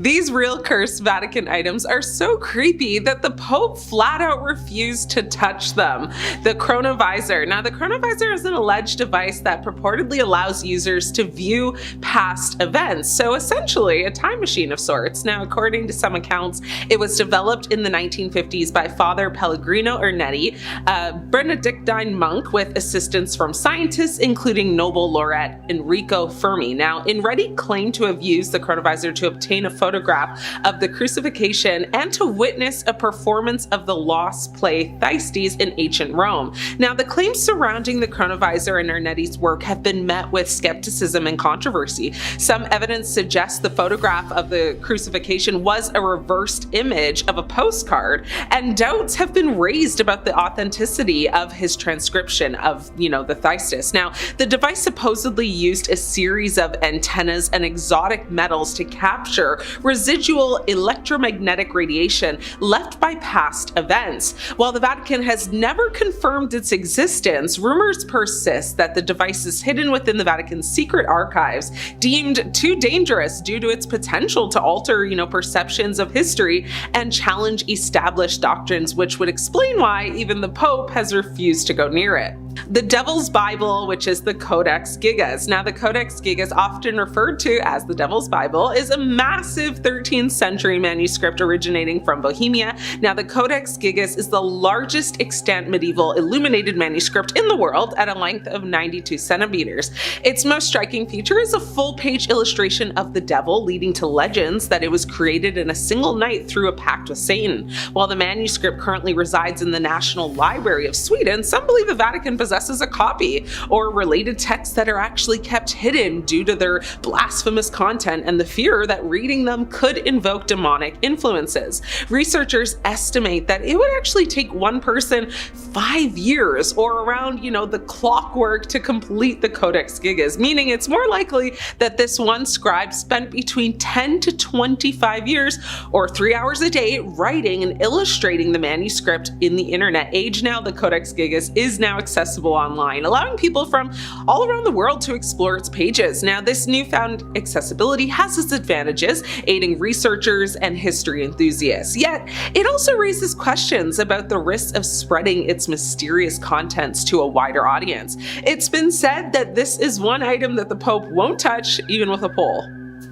These real cursed Vatican items are so creepy that the Pope flat out refused to touch them. The chronovisor. Now, the chronovisor is an alleged device that purportedly allows users to view past events, so essentially a time machine of sorts. Now, according to some accounts, it was developed in the 1950s by Father Pellegrino Ernetti, a Benedictine monk with assistance from scientists, including Nobel laureate Enrico Fermi. Now, Ernetti claimed to have used the chronovisor to obtain a photograph of the crucifixion and to witness a performance of the lost play Thyestes in ancient Rome. Now, the claims surrounding the chronovisor and Ernetti's work have been met with skepticism and controversy. Some evidence suggests the photograph of the crucifixion was a reversed image of a postcard, and doubts have been raised about the authenticity of his transcription of, the Thyestes. Now, the device supposedly used a series of antennas and exotic metals to capture residual electromagnetic radiation left by past events. While the Vatican has never confirmed its existence, rumors persist that the device is hidden within the Vatican's secret archives, deemed too dangerous due to its potential to alter, perceptions of history and challenge established doctrines, which would explain why even the Pope has refused to go near it. The Devil's Bible, which is the Codex Gigas. Now, the Codex Gigas, often referred to as the Devil's Bible, is a massive 13th century manuscript originating from Bohemia. Now, the Codex Gigas is the largest extant medieval illuminated manuscript in the world at a length of 92 centimeters. Its most striking feature is a full-page illustration of the devil, leading to legends that it was created in a single night through a pact with Satan. While the manuscript currently resides in the National Library of Sweden, some believe the Vatican possesses a copy or related texts that are actually kept hidden due to their blasphemous content and the fear that reading them could invoke demonic influences. Researchers estimate that it would actually take one person 5 years or around, the clockwork to complete the Codex Gigas, meaning it's more likely that this one scribe spent between 10 to 25 years or 3 hours a day writing and illustrating the manuscript. In the internet age now, the Codex Gigas is now accessible online, allowing people from all around the world to explore its pages. Now, this newfound accessibility has its advantages, aiding researchers and history enthusiasts. Yet, it also raises questions about the risks of spreading its mysterious contents to a wider audience. It's been said that this is one item that the Pope won't touch, even with a pole.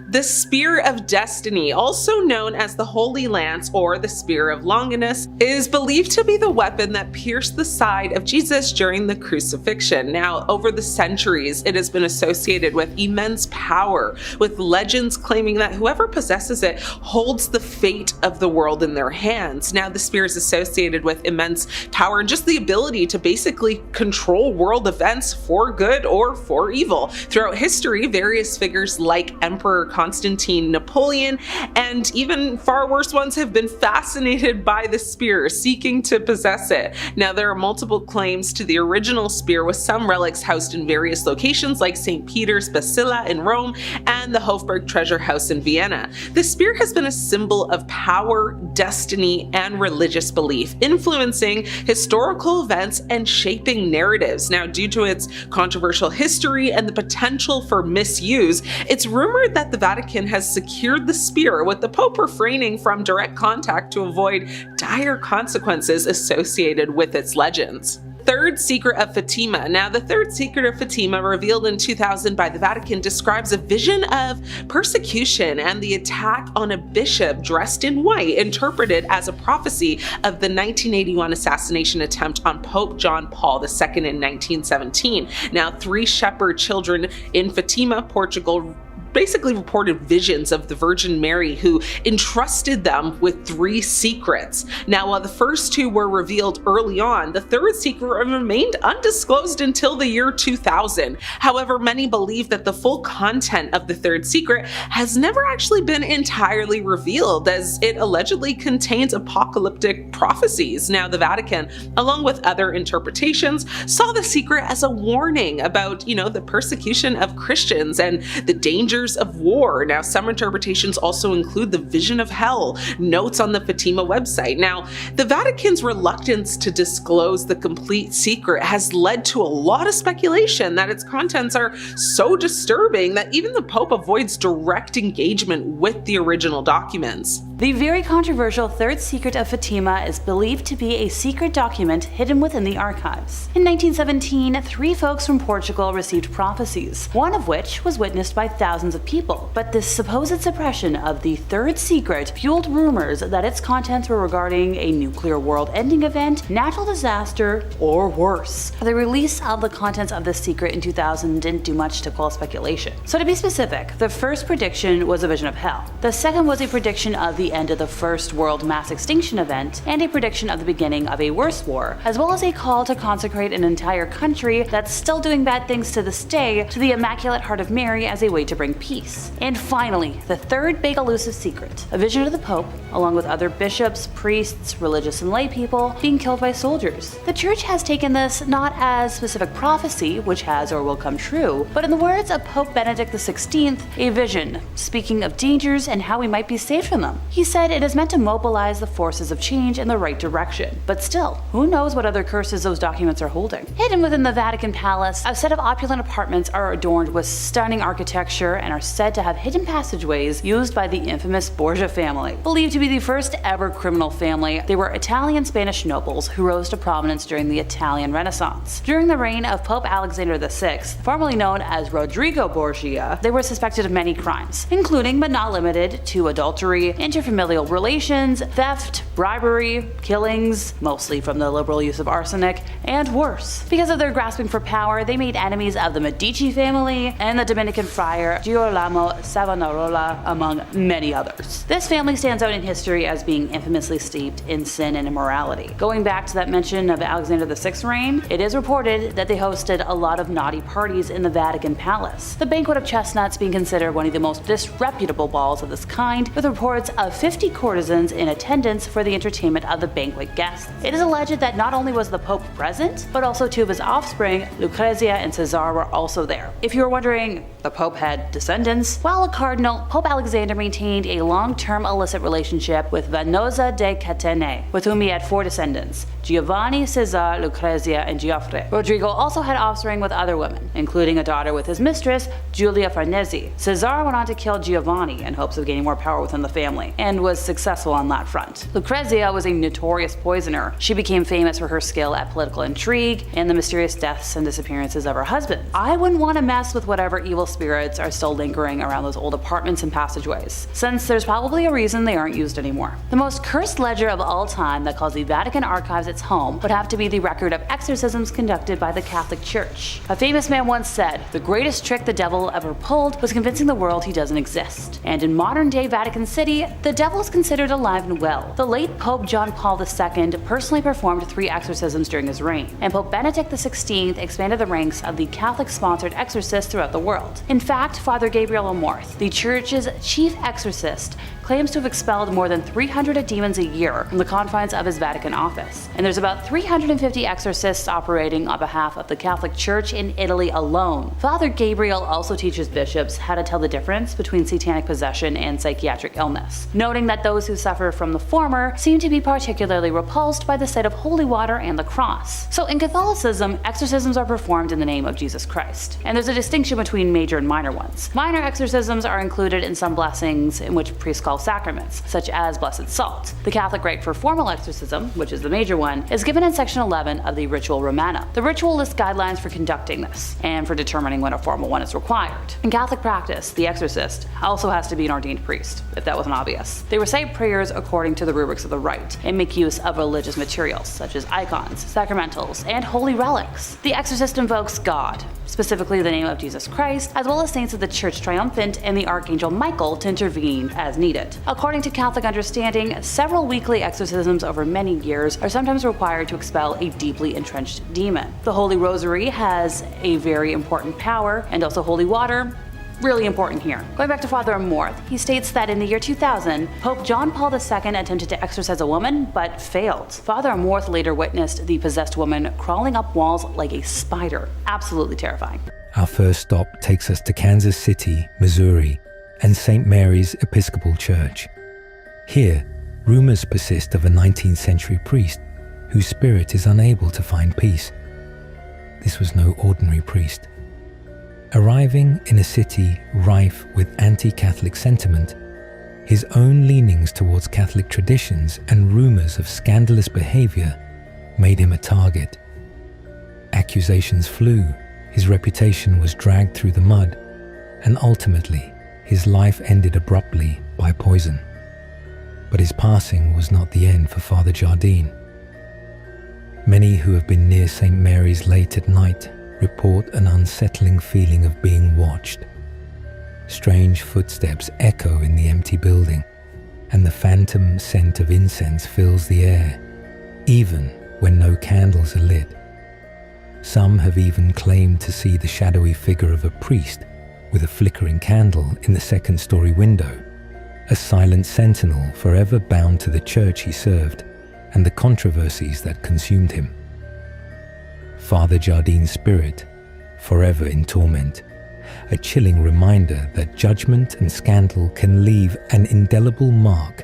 The Spear of Destiny, also known as the Holy Lance or the Spear of Longinus, is believed to be the weapon that pierced the side of Jesus during the crucifixion. Now, over the centuries, it has been associated with immense power, with legends claiming that whoever possesses it holds the fate of the world in their hands. Now, the spear is associated with immense power and just the ability to basically control world events for good or for evil. Throughout history, various figures like Emperor Constantine, Napoleon, and even far worse ones have been fascinated by the spear, seeking to possess it. Now, there are multiple claims to the original spear, with some relics housed in various locations like St. Peter's Basilica in Rome and the Hofburg Treasure House in Vienna. The spear has been a symbol of power, destiny, and religious belief, influencing historical events and shaping narratives. Now, due to its controversial history and the potential for misuse, it's rumored that the Vatican has secured the spear, with the Pope refraining from direct contact to avoid dire consequences associated with its legends. Third Secret of Fatima. Now, the Third Secret of Fatima, revealed in 2000 by the Vatican, describes a vision of persecution and the attack on a bishop dressed in white, interpreted as a prophecy of the 1981 assassination attempt on Pope John Paul II in 1917. Now, 3 shepherd children in Fatima, Portugal, basically reported visions of the Virgin Mary, who entrusted them with 3 secrets. Now, while the first 2 were revealed early on, the third secret remained undisclosed until the year 2000. However, many believe that the full content of the third secret has never actually been entirely revealed, as it allegedly contains apocalyptic prophecies. Now, the Vatican, along with other interpretations, saw the secret as a warning about, the persecution of Christians and the dangers messengers of war. Now, some interpretations also include the vision of hell, notes on the Fatima website. Now, the Vatican's reluctance to disclose the complete secret has led to a lot of speculation that its contents are so disturbing that even the Pope avoids direct engagement with the original documents. The very controversial Third Secret of Fatima is believed to be a secret document hidden within the archives. In 1917, 3 folks from Portugal received prophecies, one of which was witnessed by thousands of people. But this supposed suppression of the Third Secret fueled rumors that its contents were regarding a nuclear world-ending event, natural disaster, or worse. The release of the contents of this secret in 2000 didn't do much to quell speculation. So to be specific, the first prediction was a vision of hell. The second was a prediction of the end of the first world mass extinction event, and a prediction of the beginning of a worse war, as well as a call to consecrate an entire country that's still doing bad things to this day to the Immaculate Heart of Mary as a way to bring peace. And finally, the third big elusive secret, a vision of the Pope, along with other bishops, priests, religious and lay people, being killed by soldiers. The Church has taken this not as specific prophecy, which has or will come true, but in the words of Pope Benedict XVI, a vision, speaking of dangers and how we might be saved from them. He said it is meant to mobilize the forces of change in the right direction. But still, who knows what other curses those documents are holding? Hidden within the Vatican Palace, a set of opulent apartments are adorned with stunning architecture and are said to have hidden passageways used by the infamous Borgia family. Believed to be the first ever criminal family, they were Italian-Spanish nobles who rose to prominence during the Italian Renaissance. During the reign of Pope Alexander VI, formerly known as Rodrigo Borgia, they were suspected of many crimes, including but not limited to adultery, interfamilial relations, theft, bribery, killings, mostly from the liberal use of arsenic, and worse. Because of their grasping for power, they made enemies of the Medici family and the Dominican friar Girolamo Savonarola, among many others. This family stands out in history as being infamously steeped in sin and immorality. Going back to that mention of Alexander VI's reign, it is reported that they hosted a lot of naughty parties in the Vatican Palace, the banquet of chestnuts being considered one of the most disreputable balls of this kind, with reports of 50 courtesans in attendance for the entertainment of the banquet guests. It is alleged that not only was the Pope present, but also 2 of his offspring, Lucrezia and Cesar, were also there. If you were wondering, the Pope had descendants? While a cardinal, Pope Alexander maintained a long-term illicit relationship with Vanosa de Catene, with whom he had 4 descendants, Giovanni, Cesar, Lucrezia, and Geoffrey. Rodrigo also had offspring with other women, including a daughter with his mistress, Giulia Farnese. Cesar went on to kill Giovanni in hopes of gaining more power within the family, and was successful on that front. Lucrezia was a notorious poisoner. She became famous for her skill at political intrigue and the mysterious deaths and disappearances of her husband. I wouldn't want to mess with whatever evil spirits are still lingering around those old apartments and passageways, since there's probably a reason they aren't used anymore. The most cursed ledger of all time that calls the Vatican archives its home would have to be the record of exorcisms conducted by the Catholic Church. A famous man once said, "The greatest trick the devil ever pulled was convincing the world he doesn't exist." And in modern day Vatican City, the devil is considered alive and well. The late Pope John Paul II personally performed 3 exorcisms during his reign, and Pope Benedict XVI expanded the ranks of the Catholic-sponsored exorcists throughout the world. In fact, Father Gabriel Amorth, the Church's chief exorcist, claims to have expelled more than 300 demons a year from the confines of his Vatican office, and there's about 350 exorcists operating on behalf of the Catholic Church in Italy alone. Father Gabriel also teaches bishops how to tell the difference between satanic possession and psychiatric illness, noting that those who suffer from the former seem to be particularly repulsed by the sight of holy water and the cross. So in Catholicism, exorcisms are performed in the name of Jesus Christ, and there's a distinction between major and minor ones. Minor exorcisms are included in some blessings in which priests call sacraments, such as blessed salt. The Catholic rite for formal exorcism, which is the major one, is given in section 11 of the Ritual Romana. The ritual lists guidelines for conducting this, and for determining when a formal one is required. In Catholic practice, the exorcist also has to be an ordained priest, if that wasn't obvious. They recite prayers according to the rubrics of the rite, and make use of religious materials, such as icons, sacramentals, and holy relics. The exorcist invokes God, specifically the name of Jesus Christ, as well as saints of the Church Triumphant and the Archangel Michael to intervene as needed. According to Catholic understanding, several weekly exorcisms over many years are sometimes required to expel a deeply entrenched demon. The Holy Rosary has a very important power, and also holy water, really important here. Going back to Father Amorth, he states that in the year 2000, Pope John Paul II attempted to exorcise a woman, but failed. Father Amorth later witnessed the possessed woman crawling up walls like a spider. Absolutely terrifying. Our first stop takes us to Kansas City, Missouri, and St. Mary's Episcopal Church. Here, rumors persist of a 19th century priest whose spirit is unable to find peace. This was no ordinary priest. Arriving in a city rife with anti-Catholic sentiment, his own leanings towards Catholic traditions and rumors of scandalous behavior made him a target. Accusations flew, his reputation was dragged through the mud, and ultimately, his life ended abruptly by poison. But his passing was not the end for Father Jardine. Many who have been near St. Mary's late at night report an unsettling feeling of being watched. Strange footsteps echo in the empty building, and the phantom scent of incense fills the air, even when no candles are lit. Some have even claimed to see the shadowy figure of a priest with a flickering candle in the second-story window, a silent sentinel forever bound to the church he served and the controversies that consumed him. Father Jardine's spirit, forever in torment, a chilling reminder that judgment and scandal can leave an indelible mark,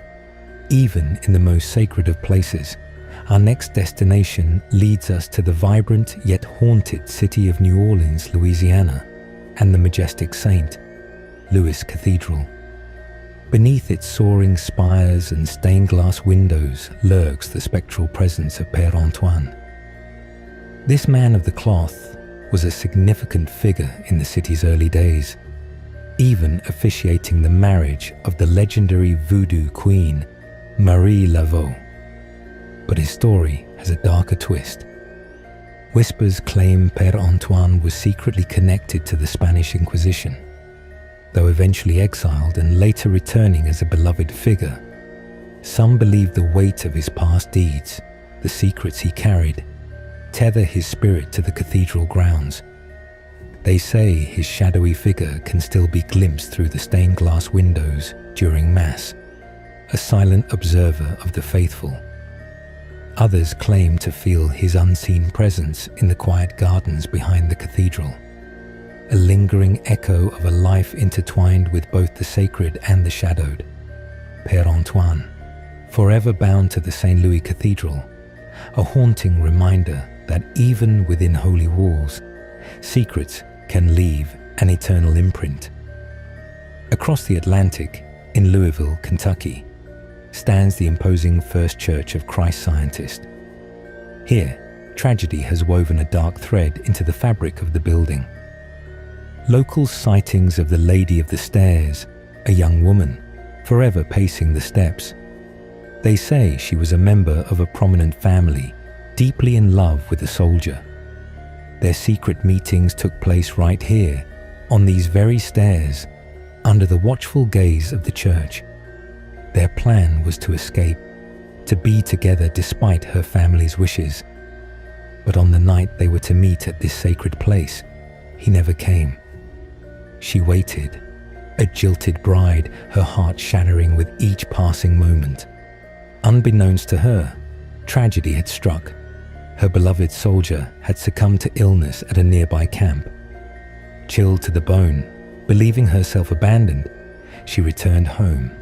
even in the most sacred of places. Our next destination leads us to the vibrant yet haunted city of New Orleans, Louisiana, and the majestic St. Louis Cathedral. Beneath its soaring spires and stained glass windows lurks the spectral presence of Père Antoine. This man of the cloth was a significant figure in the city's early days, even officiating the marriage of the legendary voodoo queen, Marie Laveau. But his story has a darker twist. Whispers claim Père Antoine was secretly connected to the Spanish Inquisition. Though eventually exiled and later returning as a beloved figure, some believe the weight of his past deeds, the secrets he carried, tether his spirit to the cathedral grounds. They say his shadowy figure can still be glimpsed through the stained glass windows during Mass, a silent observer of the faithful. Others claim to feel his unseen presence in the quiet gardens behind the cathedral, a lingering echo of a life intertwined with both the sacred and the shadowed. Père Antoine, forever bound to the St. Louis Cathedral, a haunting reminder that even within holy walls, secrets can leave an eternal imprint. Across the Atlantic, in Louisville, Kentucky, stands the imposing First Church of Christ Scientist. Here, tragedy has woven a dark thread into the fabric of the building. Local sightings of the Lady of the Stairs, a young woman, forever pacing the steps. They say she was a member of a prominent family, deeply in love with a soldier. Their secret meetings took place right here, on these very stairs, under the watchful gaze of the church. Their plan was to escape, to be together despite her family's wishes. But on the night they were to meet at this sacred place, he never came. She waited, a jilted bride, her heart shattering with each passing moment. Unbeknownst to her, tragedy had struck. Her beloved soldier had succumbed to illness at a nearby camp. Chilled to the bone, believing herself abandoned, she returned home,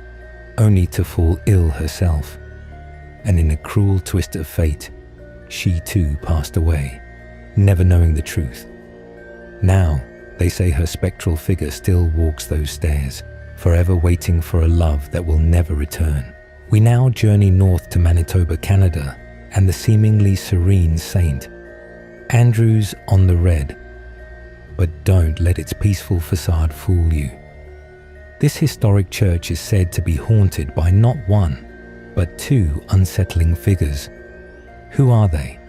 only to fall ill herself. And in a cruel twist of fate, she too passed away, never knowing the truth. Now, they say her spectral figure still walks those stairs, forever waiting for a love that will never return. We now journey north to Manitoba, Canada, and the seemingly serene Saint. Andrew's on the red. But don't let its peaceful facade fool you. This historic church is said to be haunted by not one, but two unsettling figures. Who are they?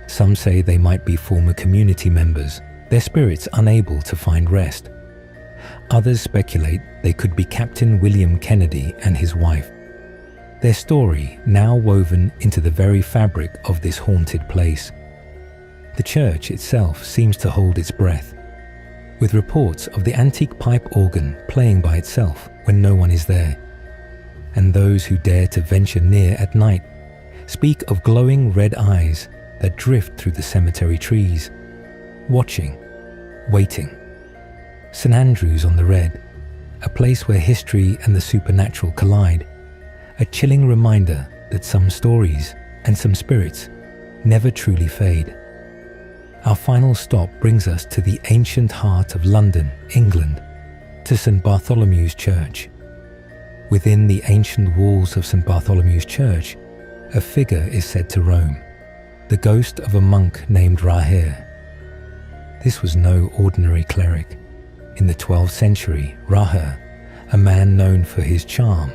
Some say they might be former community members, their spirits unable to find rest. Others speculate they could be Captain William Kennedy and his wife. Their story now woven into the very fabric of this haunted place. The church itself seems to hold its breath, with reports of the antique pipe organ playing by itself when no one is there. And those who dare to venture near at night speak of glowing red eyes that drift through the cemetery trees, watching waiting. St. Andrew's on the red, a place where history and the supernatural collide, a chilling reminder that some stories and some spirits never truly fade. Our final stop brings us to the ancient heart of London, England, to St. Bartholomew's Church. Within the ancient walls of St. Bartholomew's Church, a figure is said to roam, the ghost of a monk named Raher. This was no ordinary cleric. In the 12th century, Raher, a man known for his charm,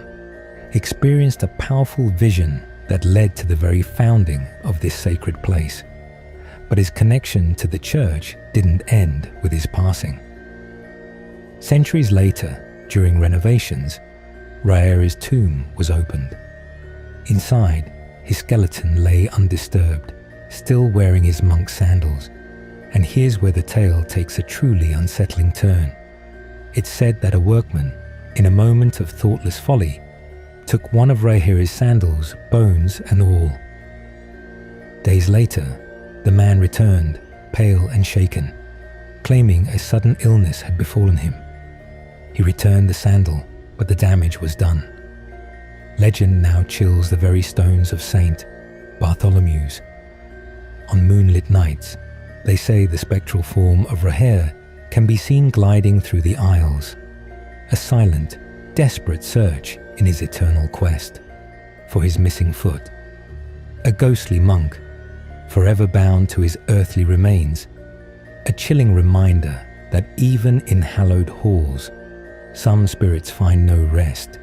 experienced a powerful vision that led to the very founding of this sacred place. But his connection to the church didn't end with his passing. Centuries later, during renovations, Raher's tomb was opened. Inside, his skeleton lay undisturbed, still wearing his monk sandals. And here's where the tale takes a truly unsettling turn. It's said that a workman, in a moment of thoughtless folly, took one of Raher's sandals, bones and all. Days later, the man returned, pale and shaken, claiming a sudden illness had befallen him. He returned the sandal, but the damage was done. Legend now chills the very stones of St. Bartholomew's. On moonlit nights, they say the spectral form of Raher can be seen gliding through the aisles, a silent, desperate search in his eternal quest for his missing foot. A ghostly monk, forever bound to his earthly remains, a chilling reminder that even in hallowed halls, some spirits find no rest.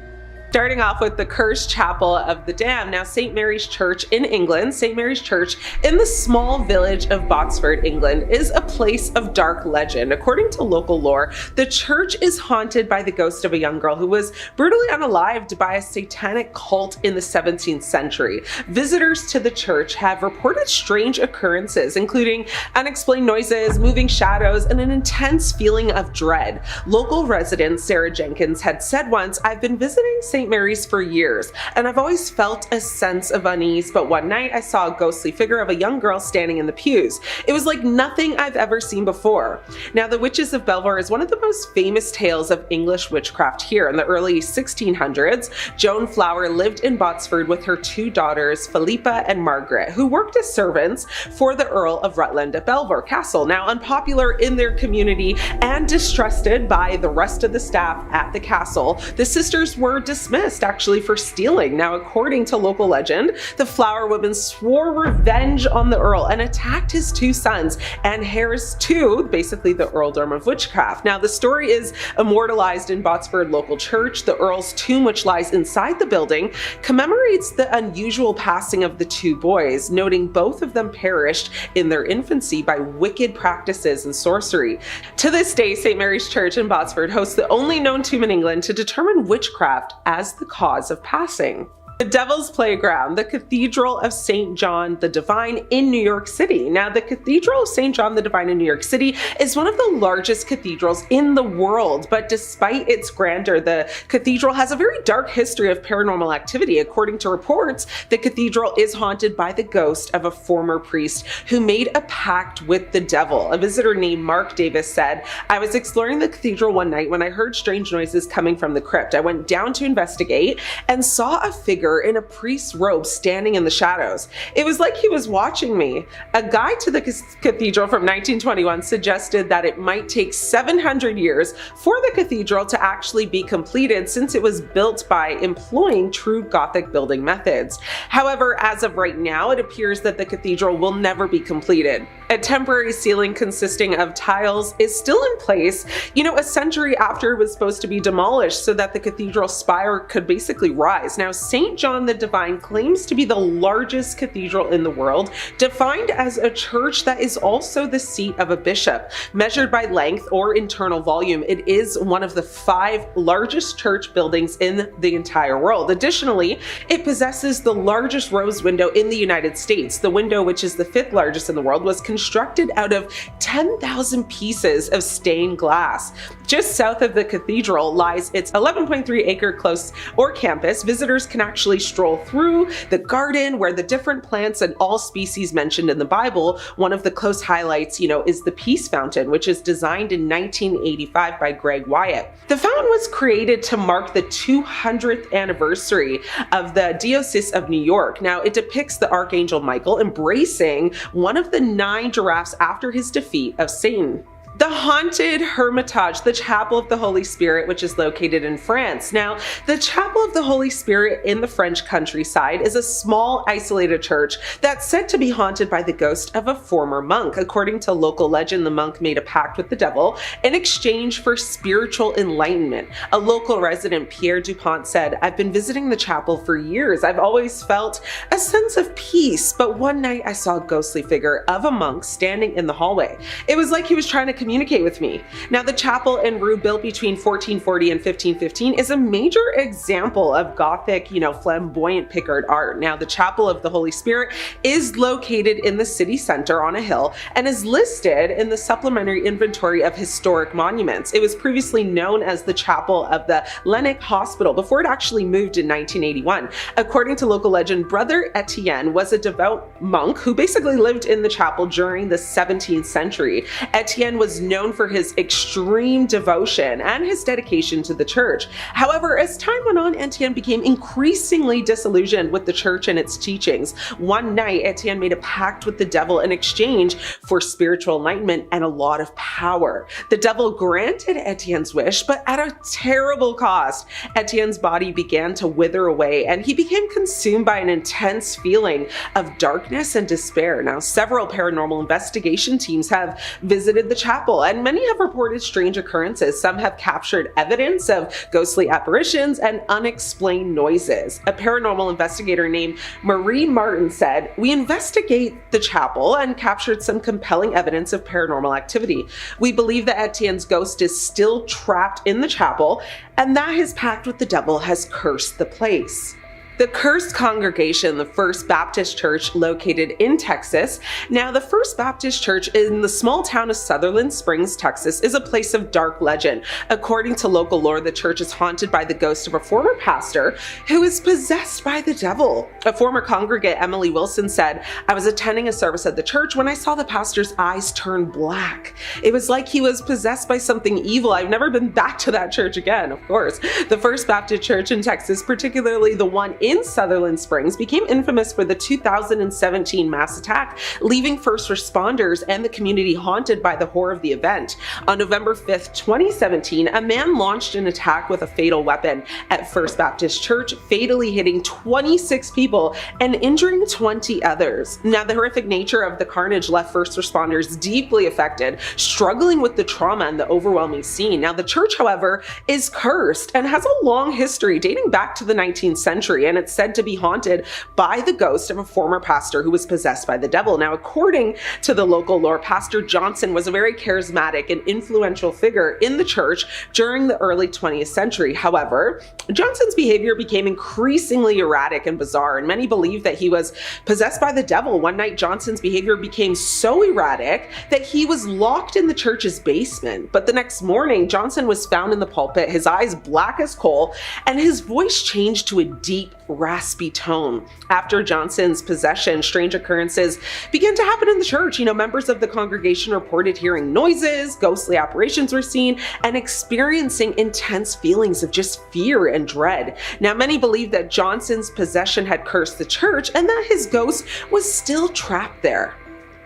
Starting off with the Cursed Chapel of the Damned. Now, St. Mary's Church in England, St. Mary's Church in the small village of Botsford, England, is a place of dark legend. According to local lore, the church is haunted by the ghost of a young girl who was brutally unalived by a satanic cult in the 17th century. Visitors to the church have reported strange occurrences, including unexplained noises, moving shadows, and an intense feeling of dread. Local resident Sarah Jenkins had said once, "I've been visiting St. Mary's for years, and I've always felt a sense of unease, but one night I saw a ghostly figure of a young girl standing in the pews. It was like nothing I've ever seen before." Now, the Witches of Belvoir is one of the most famous tales of English witchcraft here. In the early 1600s, Joan Flower lived in Botsford with her two daughters, Philippa and Margaret, who worked as servants for the Earl of Rutland at Belvoir Castle. Now, unpopular in their community and distrusted by the rest of the staff at the castle, the sisters were dismissed actually for stealing. Now, according to local legend, the Flower women swore revenge on the Earl and attacked his two sons and heirs to basically the earldom of witchcraft. Now, the story is immortalized in Botsford local church. The Earl's tomb, which lies inside the building, commemorates the unusual passing of the two boys, noting both of them perished in their infancy by wicked practices and sorcery. To this day, St. Mary's Church in Botsford hosts the only known tomb in England to determine witchcraft as the cause of passing. The Devil's Playground, the Cathedral of St. John the Divine in New York City. Now, the Cathedral of St. John the Divine in New York City is one of the largest cathedrals in the world, but despite its grandeur, the cathedral has a very dark history of paranormal activity. According to reports, the cathedral is haunted by the ghost of a former priest who made a pact with the devil. A visitor named Mark Davis said, "I was exploring the cathedral one night when I heard strange noises coming from the crypt. I went down to investigate and saw a figure in a priest's robe standing in the shadows. It was like he was watching me." A guide to the cathedral from 1921 suggested that it might take 700 years for the cathedral to actually be completed, since it was built by employing true Gothic building methods. However, as of right now, it appears that the cathedral will never be completed. A temporary ceiling consisting of tiles is still in place, a century after it was supposed to be demolished so that the cathedral spire could basically rise. Now, St. John the Divine claims to be the largest cathedral in the world, defined as a church that is also the seat of a bishop. Measured by length or internal volume, it is one of the 5 largest church buildings in the entire world. Additionally, it possesses the largest rose window in the United States. The window, which is the 5th largest in the world, was constructed constructed out of 10,000 pieces of stained glass. Just south of the cathedral lies its 11.3-acre close or campus. Visitors can actually stroll through the garden where the different plants and all species mentioned in the Bible. One of the close highlights, is the Peace Fountain, which is designed in 1985 by Greg Wyatt. The fountain was created to mark the 200th anniversary of the Diocese of New York. Now, it depicts the Archangel Michael embracing one of the 9 giraffes after his defeat of Satan. The haunted Hermitage, the Chapel of the Holy Spirit, which is located in France. Now, the Chapel of the Holy Spirit in the French countryside is a small, isolated church that's said to be haunted by the ghost of a former monk. According to local legend, the monk made a pact with the devil in exchange for spiritual enlightenment. A local resident, Pierre Dupont, said, "I've been visiting the chapel for years. I've always felt a sense of peace, but one night I saw a ghostly figure of a monk standing in the hallway. It was like he was trying to communicate with me." Now, the chapel in Rue, built between 1440 and 1515, is a major example of Gothic, flamboyant Picard art. Now, the Chapel of the Holy Spirit is located in the city center on a hill and is listed in the supplementary inventory of historic monuments. It was previously known as the Chapel of the Lennox Hospital before it actually moved in 1981. According to local legend, Brother Etienne was a devout monk who basically lived in the chapel during the 17th century. Etienne was known for his extreme devotion and his dedication to the church. However, as time went on, Etienne became increasingly disillusioned with the church and its teachings. One night, Etienne made a pact with the devil in exchange for spiritual enlightenment and a lot of power. The devil granted Etienne's wish, but at a terrible cost. Etienne's body began to wither away, and he became consumed by an intense feeling of darkness and despair. Now, several paranormal investigation teams have visited the chapel, and many have reported strange occurrences. Some have captured evidence of ghostly apparitions and unexplained noises. A paranormal investigator named Marie Martin said, "We investigate the chapel and captured some compelling evidence of paranormal activity. We believe that Etienne's ghost is still trapped in the chapel and that his pact with the devil has cursed the place." The Cursed Congregation, the First Baptist Church located in Texas. Now, the First Baptist Church in the small town of Sutherland Springs, Texas, is a place of dark legend. According to local lore, the church is haunted by the ghost of a former pastor who is possessed by the devil. A former congregant, Emily Wilson, said, "I was attending a service at the church when I saw the pastor's eyes turn black. It was like he was possessed by something evil. I've never been back to that church again." Of course, the First Baptist Church in Texas, particularly the one in Sutherland Springs, became infamous for the 2017 mass attack, leaving first responders and the community haunted by the horror of the event. On November 5th, 2017, a man launched an attack with a fatal weapon at First Baptist Church, fatally hitting 26 people and injuring 20 others. Now, the horrific nature of the carnage left first responders deeply affected, struggling with the trauma and the overwhelming scene. Now, the church, however, is cursed and has a long history dating back to the 19th century, and it's said to be haunted by the ghost of a former pastor who was possessed by the devil. Now, according to the local lore, Pastor Johnson was a very charismatic and influential figure in the church during the early 20th century. However, Johnson's behavior became increasingly erratic and bizarre, and many believe that he was possessed by the devil. One night, Johnson's behavior became so erratic that he was locked in the church's basement. But the next morning, Johnson was found in the pulpit, his eyes black as coal, and his voice changed to a deep, raspy tone. After Johnson's possession, strange occurrences began to happen in the church. Members of the congregation reported hearing noises, ghostly apparitions were seen, and experiencing intense feelings of just fear and dread. Now, many believe that Johnson's possession had cursed the church and that his ghost was still trapped there.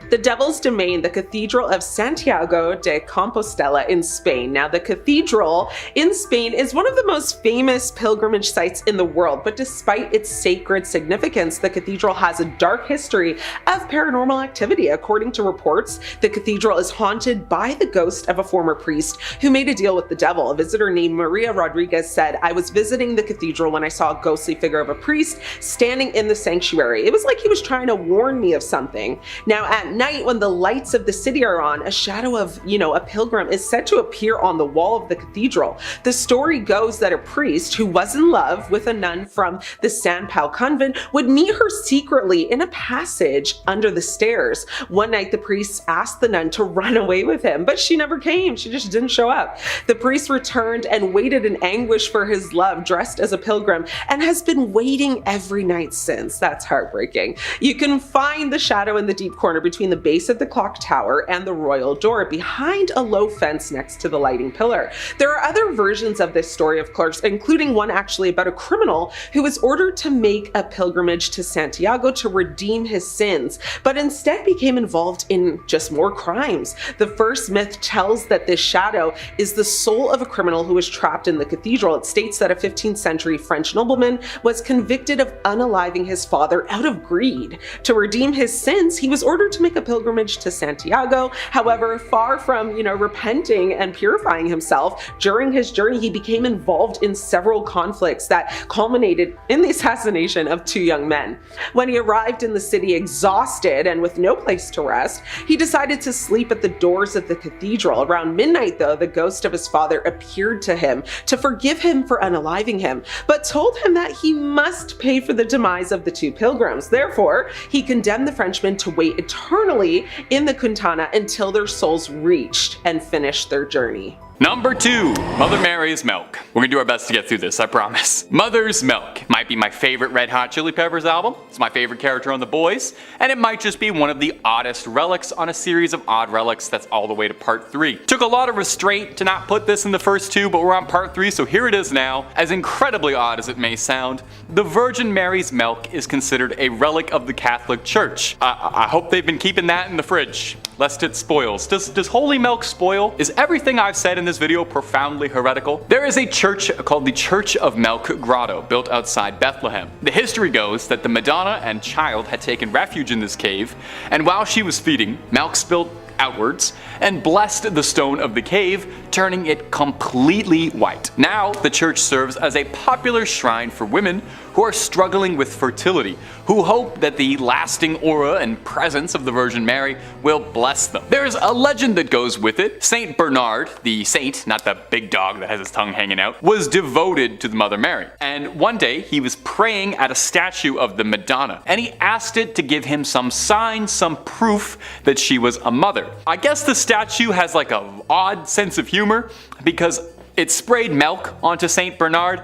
The Devil's Domain, the Cathedral of Santiago de Compostela in Spain. Now, the cathedral in Spain is one of the most famous pilgrimage sites in the world, but despite its sacred significance, the cathedral has a dark history of paranormal activity. According to reports, the cathedral is haunted by the ghost of a former priest who made a deal with the devil. A visitor named Maria Rodriguez said, "I was visiting the cathedral when I saw a ghostly figure of a priest standing in the sanctuary. It was like he was trying to warn me of something." Now, at night, when the lights of the city are on, a shadow of, a pilgrim is said to appear on the wall of the cathedral. The story goes that a priest who was in love with a nun from the San Pao convent would meet her secretly in a passage under the stairs. One night, the priest asked the nun to run away with him, but she never came. She just didn't show up. The priest returned and waited in anguish for his love, dressed as a pilgrim, and has been waiting every night since. That's heartbreaking. You can find the shadow in the deep corner between the base of the clock tower and the royal door, behind a low fence next to the lighting pillar. There are other versions of this story, of course, including one actually about a criminal who was ordered to make a pilgrimage to Santiago to redeem his sins, but instead became involved in just more crimes. The first myth tells that this shadow is the soul of a criminal who was trapped in the cathedral. It states that a 15th century French nobleman was convicted of unaliving his father out of greed. To redeem his sins, he was ordered to make a pilgrimage to Santiago. However, far from, repenting and purifying himself, during his journey, he became involved in several conflicts that culminated in the assassination of 2 young men. When he arrived in the city exhausted and with no place to rest, he decided to sleep at the doors of the cathedral. Around midnight, though, the ghost of his father appeared to him to forgive him for unaliving him, but told him that he must pay for the demise of the 2 pilgrims. Therefore, he condemned the Frenchmen to wait eternally in the Quintana until their souls reached and finished their journey. Number 2, Mother Mary's Milk. We're gonna do our best to get through this, I promise. Mother's Milk might be my favorite Red Hot Chili Peppers album, it's my favorite character on The Boys, and it might just be one of the oddest relics on a series of odd relics that's all the way to part 3. Took a lot of restraint to not put this in the first 2, but we're on part 3, so here it is now. As incredibly odd as it may sound, the Virgin Mary's Milk is considered a relic of the Catholic Church. I hope they've been keeping that in the fridge, lest it spoils. Does holy milk spoil? Is everything I've said in this video profoundly heretical? There is a church called the Church of Milk Grotto, built outside Bethlehem. The history goes that the Madonna and Child had taken refuge in this cave, and while she was feeding, milk spilled outwards and blessed the stone of the cave, turning it completely white. Now, the church serves as a popular shrine for women who are struggling with fertility, who hope that the lasting aura and presence of the Virgin Mary will bless them. There's a legend that goes with it. Saint Bernard, the saint, not the big dog that has his tongue hanging out, was devoted to the Mother Mary. And one day, he was praying at a statue of the Madonna, and he asked it to give him some sign, some proof that she was a mother. I guess the statue has like an odd sense of humor because it sprayed milk onto Saint Bernard.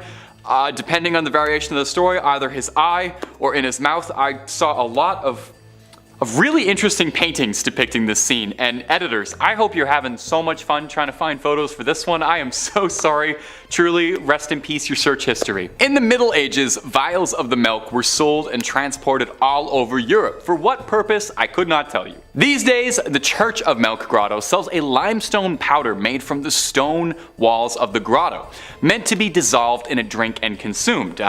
Depending on the variation of the story, either his eye or in his mouth. I saw a lot of really interesting paintings depicting this scene, and editors, I hope you're having so much fun trying to find photos for this one. I am so sorry. Truly, rest in peace your search history. In the Middle Ages, vials of the milk were sold and transported all over Europe. For what purpose, I could not tell you. These days, the Church of Milk Grotto sells a limestone powder made from the stone walls of the grotto, meant to be dissolved in a drink and consumed.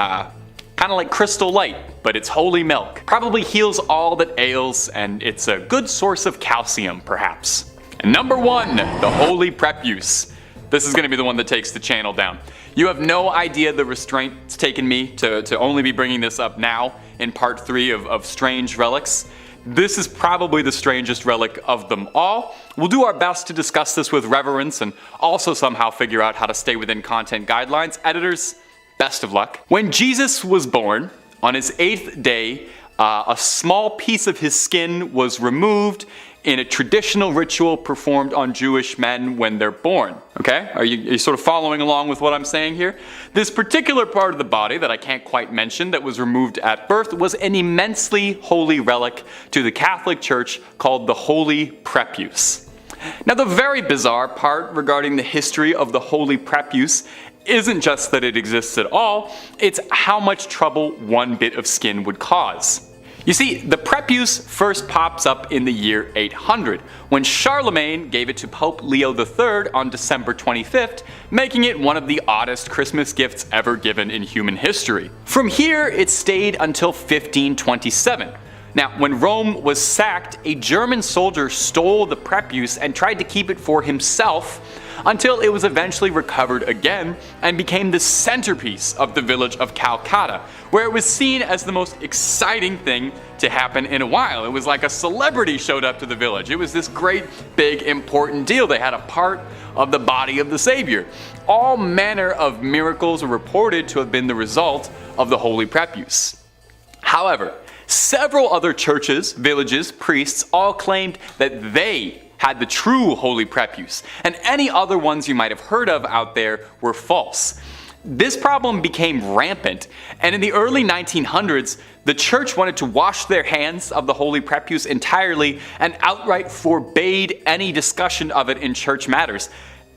Kind of like Crystal Light, but it's holy milk. Probably heals all that ails, and it's a good source of calcium, perhaps. And number 1, the Holy Prepuce. This is going to be the one that takes the channel down. You have no idea the restraint it's taken me to only be bringing this up now in part 3 of Strange Relics. This is probably the strangest relic of them all. We'll do our best to discuss this with reverence and also somehow figure out how to stay within content guidelines. Editors, best of luck. When Jesus was born, on his 8th day, a small piece of his skin was removed in a traditional ritual performed on Jewish men when they're born. Okay? Are you sort of following along with what I'm saying here? This particular part of the body that I can't quite mention that was removed at birth was an immensely holy relic to the Catholic Church called the Holy Prepuce. Now, the very bizarre part regarding the history of the Holy Prepuce isn't just that it exists at all, it's how much trouble one bit of skin would cause. You see, the prepuce first pops up in the year 800, when Charlemagne gave it to Pope Leo III on December 25th, making it one of the oddest Christmas gifts ever given in human history. From here, it stayed until 1527. Now, when Rome was sacked, a German soldier stole the prepuce and tried to keep it for himself, until it was eventually recovered again and became the centerpiece of the village of Calcutta, where it was seen as the most exciting thing to happen in a while. It was like a celebrity showed up to the village. It was this great, big, important deal. They had a part of the body of the Savior. All manner of miracles are reported to have been the result of the Holy Prepuce. However, several other churches, villages, priests all claimed that they had the true Holy Prepuce, and any other ones you might have heard of out there were false. This problem became rampant, and in the early 1900s, the church wanted to wash their hands of the Holy Prepuce entirely and outright forbade any discussion of it in church matters.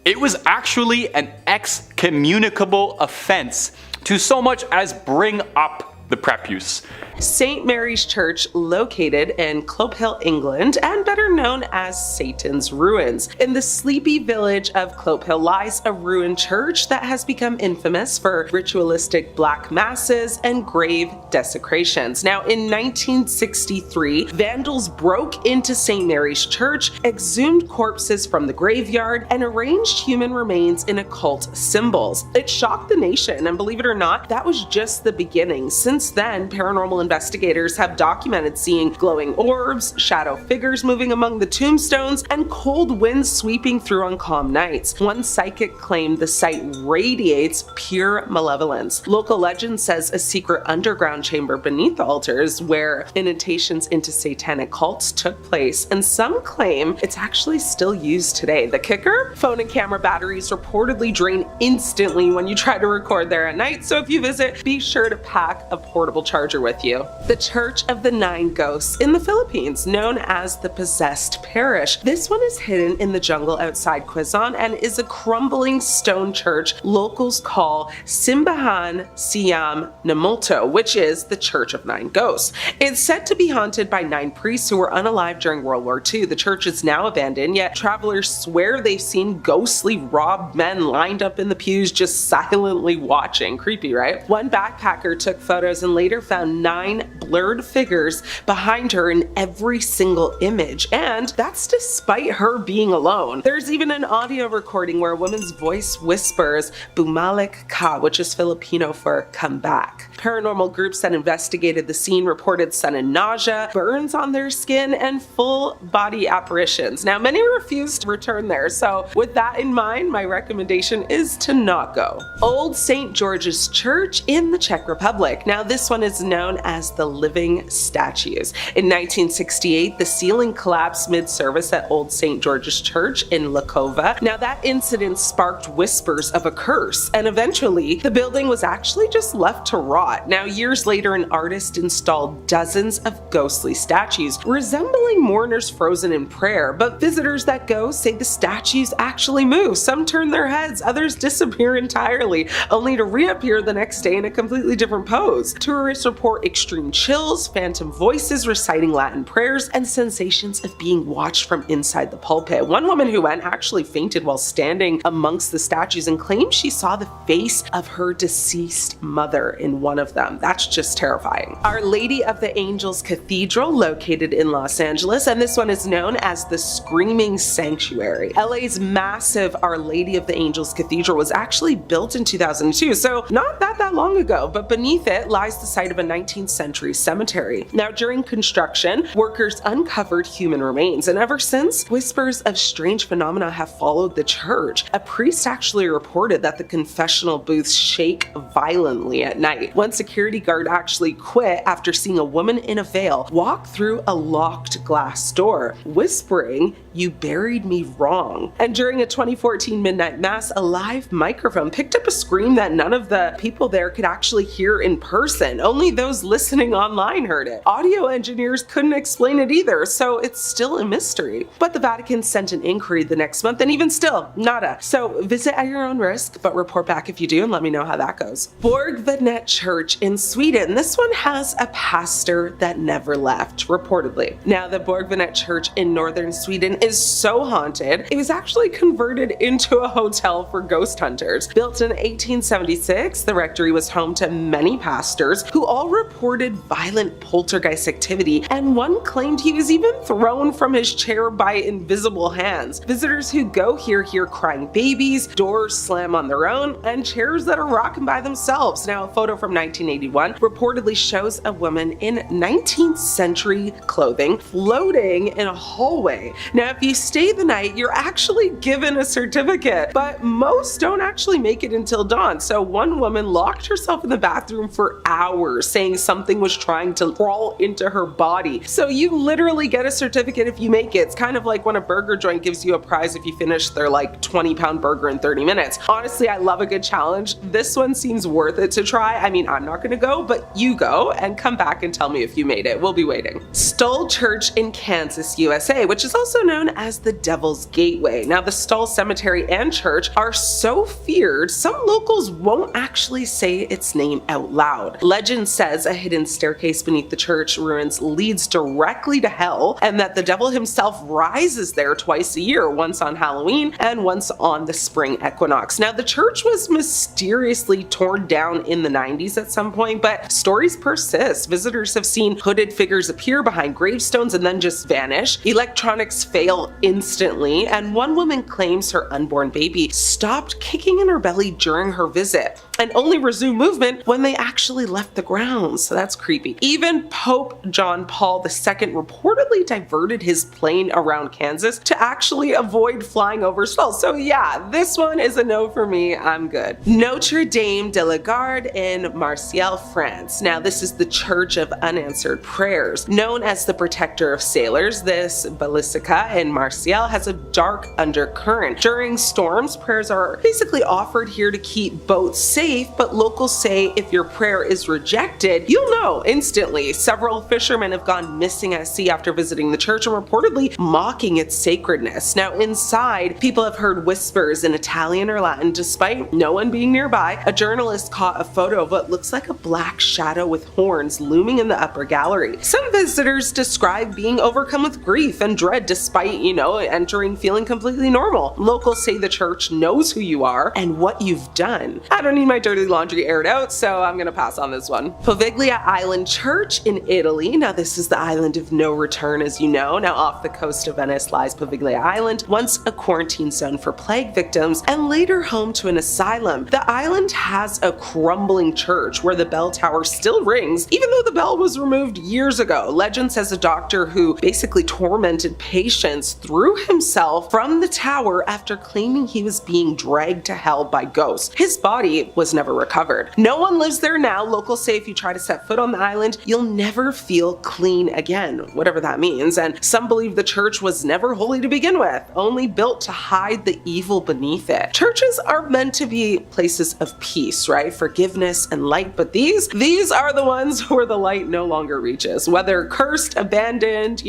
It was actually an excommunicable offense to so much as bring up the Prepuce. St. Mary's Church, located in Clophill, England, and better known as Satan's Ruins. In the sleepy village of Clophill lies a ruined church that has become infamous for ritualistic black masses and grave desecrations. Now, in 1963, vandals broke into St. Mary's Church, exhumed corpses from the graveyard, and arranged human remains in occult symbols. It shocked the nation, and believe it or not, that was just the beginning. Since then, paranormal investigators have documented seeing glowing orbs, shadow figures moving among the tombstones, and cold winds sweeping through on calm nights. One psychic claimed the site radiates pure malevolence. Local legend says a secret underground chamber beneath the altars where initiations into satanic cults took place, and some claim it's actually still used today. The kicker? Phone and camera batteries reportedly drain instantly when you try to record there at night, so if you visit, be sure to pack a portable charger with you. The Church of the Nine Ghosts in the Philippines, known as the Possessed Parish. This one is hidden in the jungle outside Quezon and is a crumbling stone church locals call Simbahan Siam Namulto, which is the Church of Nine Ghosts. It's said to be haunted by 9 priests who were unalive during World War II. The church is now abandoned, yet travelers swear they've seen ghostly robbed men lined up in the pews just silently watching. Creepy, right? One backpacker took photos and later found 9 blurred figures behind her in every single image, and that's despite her being alone. There's even an audio recording where a woman's voice whispers "Bumalik ka," which is Filipino for "come back." Paranormal groups that investigated the scene reported sudden nausea, burns on their skin, and full body apparitions. Now, many refused to return there, so with that in mind, my recommendation is to not go. Old St. George's Church in the Czech Republic. Now, this one is known as the Living Statues. In 1968, the ceiling collapsed mid-service at Old St. George's Church in Lakova. Now, that incident sparked whispers of a curse, and eventually, the building was actually just left to rot. Now, years later, an artist installed dozens of ghostly statues, resembling mourners frozen in prayer, but visitors that go say the statues actually move. Some turn their heads, others disappear entirely, only to reappear the next day in a completely different pose. Tourists report extreme chills, phantom voices reciting Latin prayers, and sensations of being watched from inside the pulpit. One woman who went actually fainted while standing amongst the statues and claimed she saw the face of her deceased mother in one of them. That's just terrifying. Our Lady of the Angels Cathedral, located in Los Angeles, and this one is known as the Screaming Sanctuary. LA's massive Our Lady of the Angels Cathedral was actually built in 2002, so not that long ago, but beneath it lies the site of a 19th century cemetery. Now, during construction, workers uncovered human remains, and ever since, whispers of strange phenomena have followed the church. A priest actually reported that the confessional booths shake violently at night. One security guard actually quit after seeing a woman in a veil walk through a locked glass door, whispering, "You buried me wrong." And during a 2014 midnight mass, a live microphone picked up a scream that none of the people there could actually hear in person. Only those listening online heard it. Audio engineers couldn't explain it either, so it's still a mystery. But the Vatican sent an inquiry the next month, and even still, nada. So visit at your own risk, but report back if you do and let me know how that goes. Borgvanet Church in Sweden. This one has a pastor that never left, reportedly. Now, the Borgvanet Church in northern Sweden is so haunted, it was actually converted into a hotel for ghost hunters. Built in 1876, the rectory was home to many pastors who all reported violent poltergeist activity, and one claimed he was even thrown from his chair by invisible hands. Visitors who go here hear crying babies, doors slam on their own, and chairs that are rocking by themselves. Now, a photo from 1981 reportedly shows a woman in 19th century clothing floating in a hallway. Now, if you stay the night, you're actually given a certificate, but most don't actually make it until dawn. So one woman locked herself in the bathroom for hours, saying something was trying to crawl into her body. So you literally get a certificate if you make it. It's kind of like when a burger joint gives you a prize if you finish their like 20-pound burger in 30 minutes. Honestly, I love a good challenge. This one seems worth it to try. I mean, I'm not gonna go, but you go and come back and tell me if you made it. We'll be waiting. Stoll Church in Kansas, USA, which is also known as the Devil's Gateway. Now, the Stoll Cemetery and church are so feared, some locals won't actually say its name out loud. Legend says a hidden staircase beneath the church ruins leads directly to hell, and that the devil himself rises there twice a year, once on Halloween and once on the spring equinox. Now, the church was mysteriously torn down in the 90s at some point, but stories persist. Visitors have seen hooded figures appear behind gravestones and then just vanish. Electronics fail instantly, and one woman claims her unborn baby stopped kicking in her belly during her visit and only resumed movement when they actually left the grounds. So that's creepy. Even Pope John Paul II reportedly diverted his plane around Kansas to actually avoid flying over Stoll. So yeah, this one is a no for me. I'm good. Notre Dame de la Garde in Marseille, France. Now, this is the Church of Unanswered Prayers. Known as the protector of sailors, this basilica in Marseille has a dark undercurrent. During storms, prayers are basically offered here to keep boats safe, but locals say if your prayer is rejected, you'll know instantly. Several fishermen have gone missing at sea after visiting the church and reportedly mocking its sacredness. Now, inside, people have heard whispers in Italian or Latin despite no one being nearby. A journalist caught a photo of what looks like a black shadow with horns looming in the upper gallery. Some visitors describe being overcome with grief and dread despite, entering feeling completely normal. Locals say the church knows who you are and what you've done. I don't need my dirty laundry aired out, so I'm gonna pass on this one. Poveglia Island Church in Italy. Now, this is the island of no return, as you know. Now, off the coast of Venice lies Poveglia Island, once a quarantine zone for plague victims and later home to an asylum. The island has a crumbling church where the bell tower still rings, even though the bell was removed years ago. Legend says a doctor who basically tormented patients threw himself from the tower after claiming he was being dragged to hell by ghosts. His body was never recovered. No one lives there now. Locals say if you try to set foot on the island, you'll never feel clean again, whatever that means. And some believe the church was never holy to begin with, only built to hide the evil beneath it. Churches are meant to be places of peace, right? Forgiveness and light, but these are the ones where the light no longer reaches. Whether cursed, abandoned,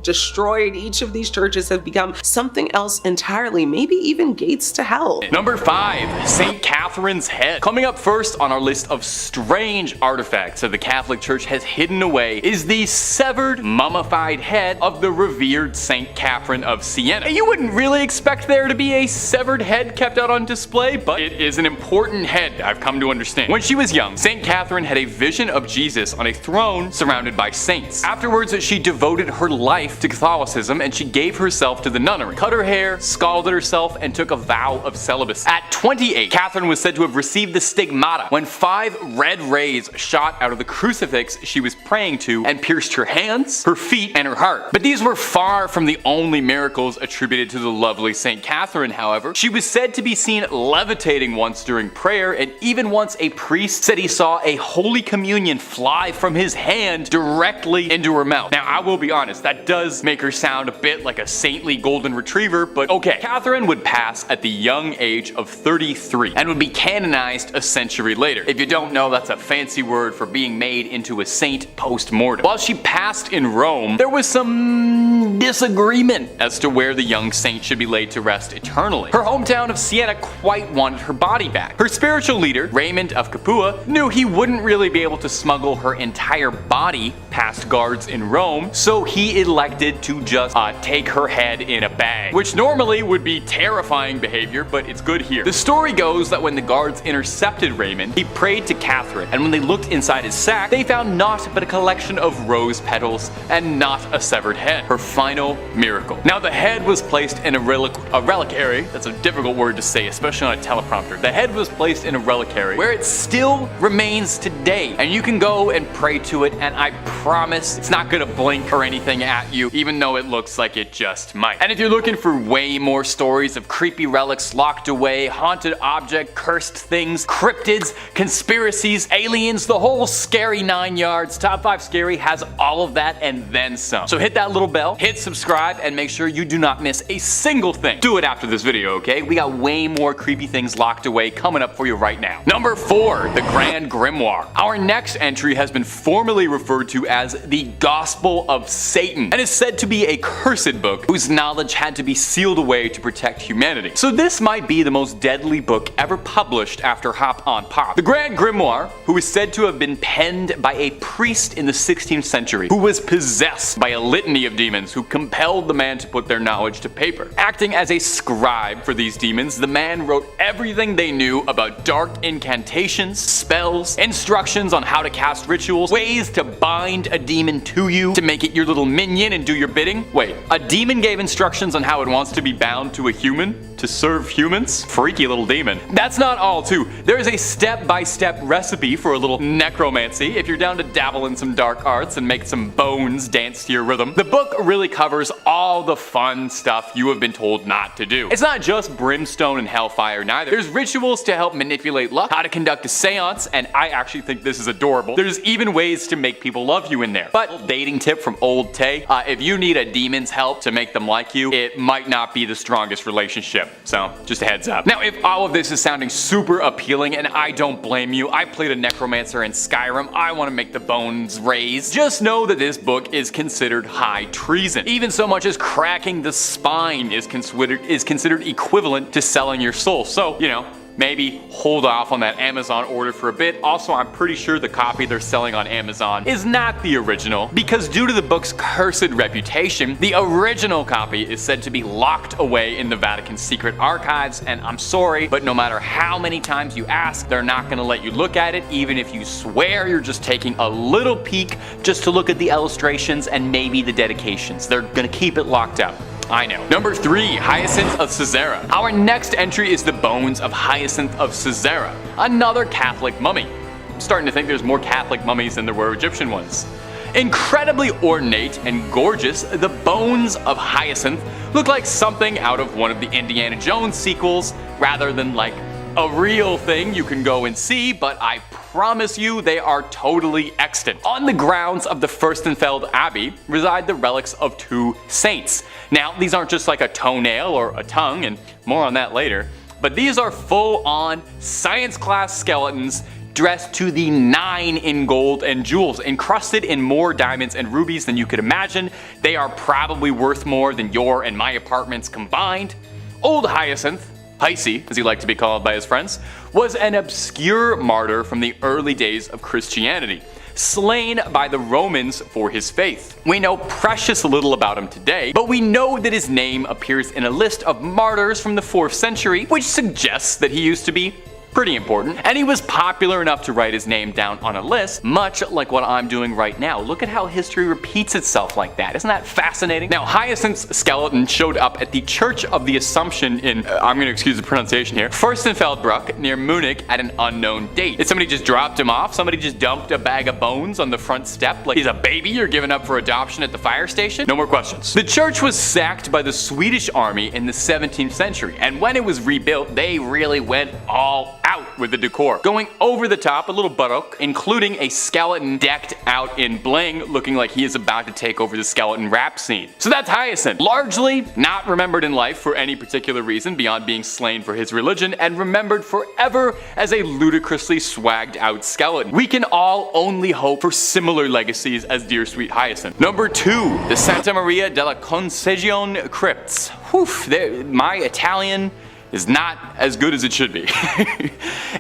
destroyed, each of these churches have become something else entirely, maybe even gates to hell. Number 5, St. Catherine's Head. Coming up first on our list of strange artifacts that the Catholic Church has hidden away is the severed, mummified head of the revered St. Catherine of Siena. And you wouldn't really expect there to be a severed head kept out on display, but it is an important head, I've come to understand. When she was young, St. Catherine had a vision of Jesus on a throne surrounded by saints. Afterwards, she devoted her life to Catholicism and she gave herself to the nunnery, cut her hair, scalded herself, and took a vow of celibacy. At 28, Catherine was said to have received the stigmata when 5 red rays shot out of the crucifix she was praying to and pierced her hands, her feet, and her heart. But these were far from the only miracles attributed to the lovely St. Catherine, however. She was said to be seen levitating once during prayer, and even once a priest said he saw a Holy Communion fly from his hand directly into her mouth. Now, I will be honest, that does make her sound a bit like a saintly golden retriever, but okay. Catherine would pass at the young age of 33 and would be canonized a century later. If you don't know, that's a fancy word for being made into a saint post-mortem. While she passed in Rome, there was some disagreement as to where the young saint should be laid to rest eternally. Her hometown of Siena quite wanted her body back. Her spiritual leader, Raymond of Capua, knew he wouldn't really be able to smuggle her entire body past guards in Rome, so he elected to just take her head in a bag, which normally would be terrifying behavior, but it's good here. The story goes that when the guards intercepted Raymond, he prayed to Catherine, and when they looked inside his sack, they found naught but a collection of rose petals and not a severed head. Her final miracle. Now the head was placed in a reliquary. That's a difficult word to say, especially on a teleprompter. The head was placed in a reliquary where it still remains today, and you can go and pray to it, and I promise it's not gonna blink or anything at you, even though it looks like it just might. And if you're looking for way more stories of creepy relics locked away, haunted object, cursed things, cryptids, conspiracies, aliens, the whole scary 9 yards, Top 5 Scary has all of that and then some. So hit that little bell, hit subscribe, and make sure you do not miss a single thing. Do it after this video, okay? We got way more creepy things locked away coming up for you right now. Number 4, the Grand Grimoire. Our next entry has been formally referred to as the Gospel of Satan, and is said to be a cursed book whose knowledge had to be sealed away to protect humanity. So this might be the most deadly book ever published after Hop on Pop. The Grand Grimoire, who is said to have been penned by a priest in the 16th century, who was possessed by a litany of demons who compelled the man to put their knowledge to paper. Acting as a scribe for these demons, the man wrote everything they knew about dark incantations, spells, instructions on how to cast rituals, ways to bind a demon to you, to make it your little minion and do your bidding. Wait, a demon gave instructions on how it wants to be bound to a human? To serve humans? Freaky little demon. That's not all too. There is a step-by-step recipe for a little necromancy if you're down to dabble in some dark arts and make some bones dance to your rhythm. The book really covers all the fun stuff you have been told not to do. It's not just brimstone and hellfire neither. There's rituals to help manipulate luck, how to conduct a seance, and I actually think this is adorable. There's even ways to make people love you in there. But dating tip from old Tay, if you need a demon's help to make them like you, it might not be the strongest relationship. So, just a heads up. Now, if all of this is sounding super appealing, and I don't blame you, I played a necromancer in Skyrim, I want to make the bones raise, just know that this book is considered high treason. Even so much as cracking the spine is considered equivalent to selling your soul. So, you know, maybe hold off on that Amazon order for a bit. Also, I'm pretty sure the copy they're selling on Amazon is not the original, because due to the book's cursed reputation, the original copy is said to be locked away in the Vatican's secret archives, and I'm sorry, but no matter how many times you ask, they're not gonna let you look at it, even if you swear you're just taking a little peek just to look at the illustrations and maybe the dedications. They're gonna keep it locked up. I know. Number 3, Hyacinth of Caesarea. Our next entry is the bones of Hyacinth of Caesarea, another Catholic mummy. I'm starting to think there's more Catholic mummies than there were Egyptian ones. Incredibly ornate and gorgeous, the bones of Hyacinth look like something out of one of the Indiana Jones sequels, rather than like a real thing you can go and see, but I promise you they are totally extant. On the grounds of the Fürstenfeld Abbey reside the relics of 2 saints. Now, these aren't just like a toenail or a tongue, and more on that later, but these are full-on science class skeletons dressed to the 9 in gold and jewels, encrusted in more diamonds and rubies than you could imagine. They are probably worth more than your and my apartments combined. Old Hyacinth, Hisey, as he liked to be called by his friends, was an obscure martyr from the early days of Christianity, slain by the Romans for his faith. We know precious little about him today, but we know that his name appears in a list of martyrs from the 4th century, which suggests that he used to be pretty important, and he was popular enough to write his name down on a list, much like what I'm doing right now. Look at how history repeats itself like that. Isn't that fascinating? Now, Hyacinth's skeleton showed up at the Church of the Assumption in, I'm going to excuse the pronunciation here, Fürstenfeldbruck near Munich at an unknown date. Did somebody just dropped him off? Somebody just dumped a bag of bones on the front step like he's a baby you're giving up for adoption at the fire station? No more questions. The church was sacked by the Swedish army in the 17th century, and when it was rebuilt, they really went all out with the decor, going over the top, a little baroque, including a skeleton decked out in bling, looking like he is about to take over the skeleton rap scene. So that's Hyacinth, largely not remembered in life for any particular reason beyond being slain for his religion, and remembered forever as a ludicrously swagged out skeleton. We can all only hope for similar legacies as dear sweet Hyacinth. Number 2, the Santa Maria della Concezione Crypts. Whew, my Italian is not as good as it should be.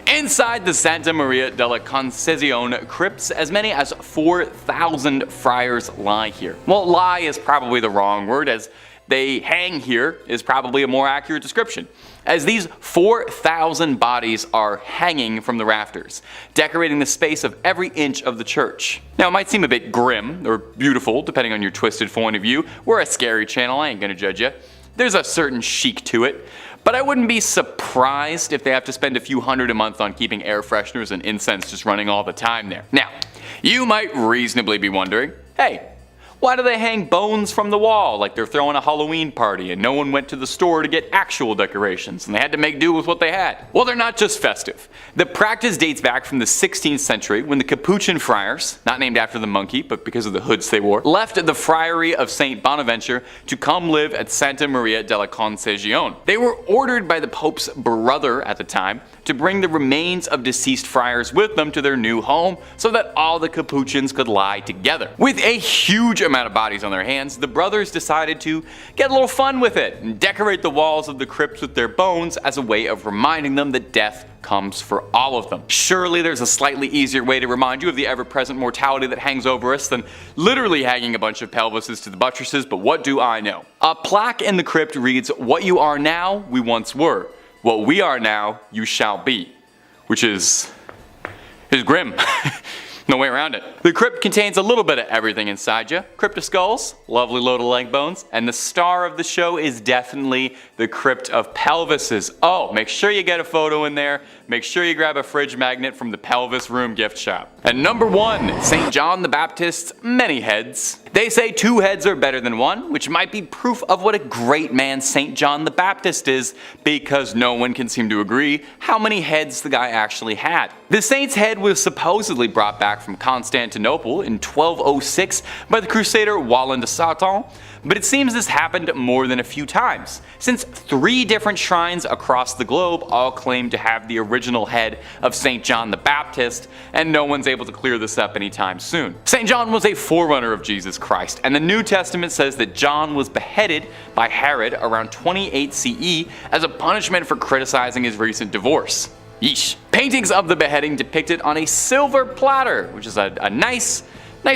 Inside the Santa Maria della Concezione crypts, as many as 4,000 friars lie here. Well, lie is probably the wrong word, as they hang here is probably a more accurate description, as these 4,000 bodies are hanging from the rafters, decorating the space of every inch of the church. Now, it might seem a bit grim or beautiful, depending on your twisted point of view. We're a scary channel, I ain't gonna judge you. There's a certain chic to it, but I wouldn't be surprised if they have to spend a few hundred a month on keeping air fresheners and incense just running all the time there. Now, you might reasonably be wondering, hey, why do they hang bones from the wall like they're throwing a Halloween party and no one went to the store to get actual decorations and they had to make do with what they had? Well, they're not just festive. The practice dates back from the 16th century when the Capuchin friars, not named after the monkey but because of the hoods they wore, left the friary of St. Bonaventure to come live at Santa Maria della Concesione. They were ordered by the Pope's brother at the time to bring the remains of deceased friars with them to their new home so that all the Capuchins could lie together. With a huge amount of bodies on their hands, the brothers decided to get a little fun with it and decorate the walls of the crypts with their bones as a way of reminding them that death comes for all of them. Surely there's a slightly easier way to remind you of the ever-present mortality that hangs over us than literally hanging a bunch of pelvises to the buttresses, but what do I know? A plaque in the crypt reads, "What you are now, we once were. What we are now, you shall be," which is grim. No way around it. The crypt contains a little bit of everything inside you. Crypt of skulls, lovely load of leg bones, and the star of the show is definitely the crypt of pelvises. Oh, make sure you get a photo in there. Make sure you grab a fridge magnet from the Pelvis Room gift shop. And number 1, St. John the Baptist's many heads. They say 2 heads are better than 1, which might be proof of what a great man St. John the Baptist is, because no one can seem to agree how many heads the guy actually had. The saint's head was supposedly brought back from Constantinople in 1206 by the crusader Wallen de Satan, but it seems this happened more than a few times, since 3 different shrines across the globe all claim to have the original head of St. John the Baptist, and no one's able to clear this up anytime soon. St. John was a forerunner of Jesus Christ, and the New Testament says that John was beheaded by Herod around 28 CE as a punishment for criticizing his recent divorce. Yeesh. Paintings of the beheading depicted on a silver platter, which is a nice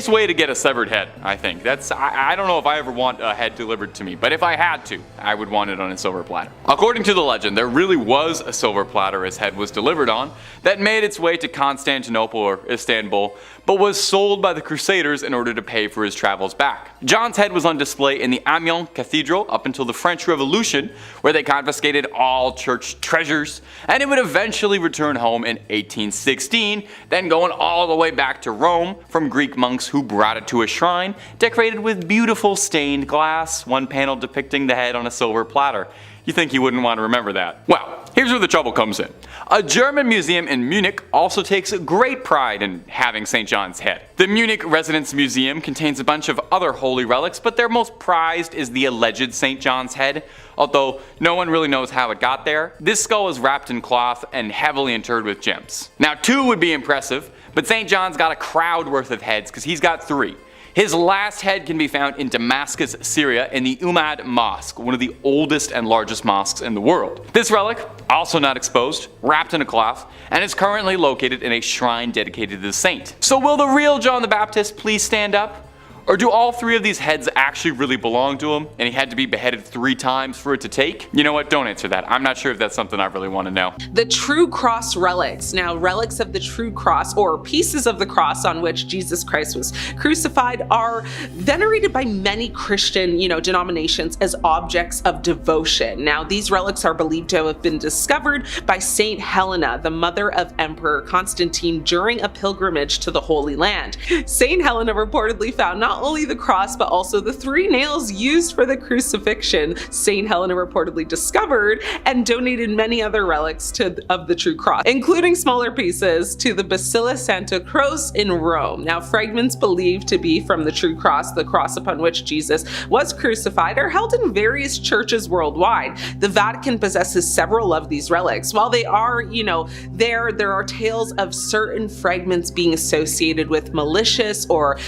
way to get a severed head, I think. I don't know if I ever want a head delivered to me, but if I had to, I would want it on a silver platter. According to the legend, there really was a silver platter his head was delivered on that made its way to Constantinople or Istanbul, but was sold by the Crusaders in order to pay for his travels back. John's head was on display in the Amiens Cathedral up until the French Revolution, where they confiscated all church treasures, and it would eventually return home in 1816, then going all the way back to Rome from Greek monks who brought it to a shrine decorated with beautiful stained glass, one panel depicting the head on a silver platter. You think you wouldn't want to remember that? Well, here's where the trouble comes in. A German museum in Munich also takes great pride in having St. John's head. The Munich Residence Museum contains a bunch of other holy relics, but their most prized is the alleged St. John's head, although no one really knows how it got there. This skull is wrapped in cloth and heavily interred with gems. Now, 2 would be impressive, but St. John's got a crowd worth of heads because he's got 3. His last head can be found in Damascus, Syria in the Umayyad Mosque, one of the oldest and largest mosques in the world. This relic, also not exposed, wrapped in a cloth, and is currently located in a shrine dedicated to the saint. So will the real John the Baptist please stand up? Or do all 3 of these heads actually really belong to him, and he had to be beheaded 3 times for it to take? You know what, don't answer that. I'm not sure if that's something I really want to know. The True Cross relics. Now, relics of the True Cross, or pieces of the cross on which Jesus Christ was crucified, are venerated by many Christian, denominations as objects of devotion. Now, these relics are believed to have been discovered by Saint Helena, the mother of Emperor Constantine, during a pilgrimage to the Holy Land. Saint Helena reportedly found not only the cross, but also the 3 nails used for the crucifixion. Saint Helena reportedly discovered and donated many other relics of the True Cross, including smaller pieces to the Basilica Santa Croce in Rome. Now, fragments believed to be from the True Cross, the cross upon which Jesus was crucified, are held in various churches worldwide. The Vatican possesses several of these relics. While they are, there are tales of certain fragments being associated with malicious or,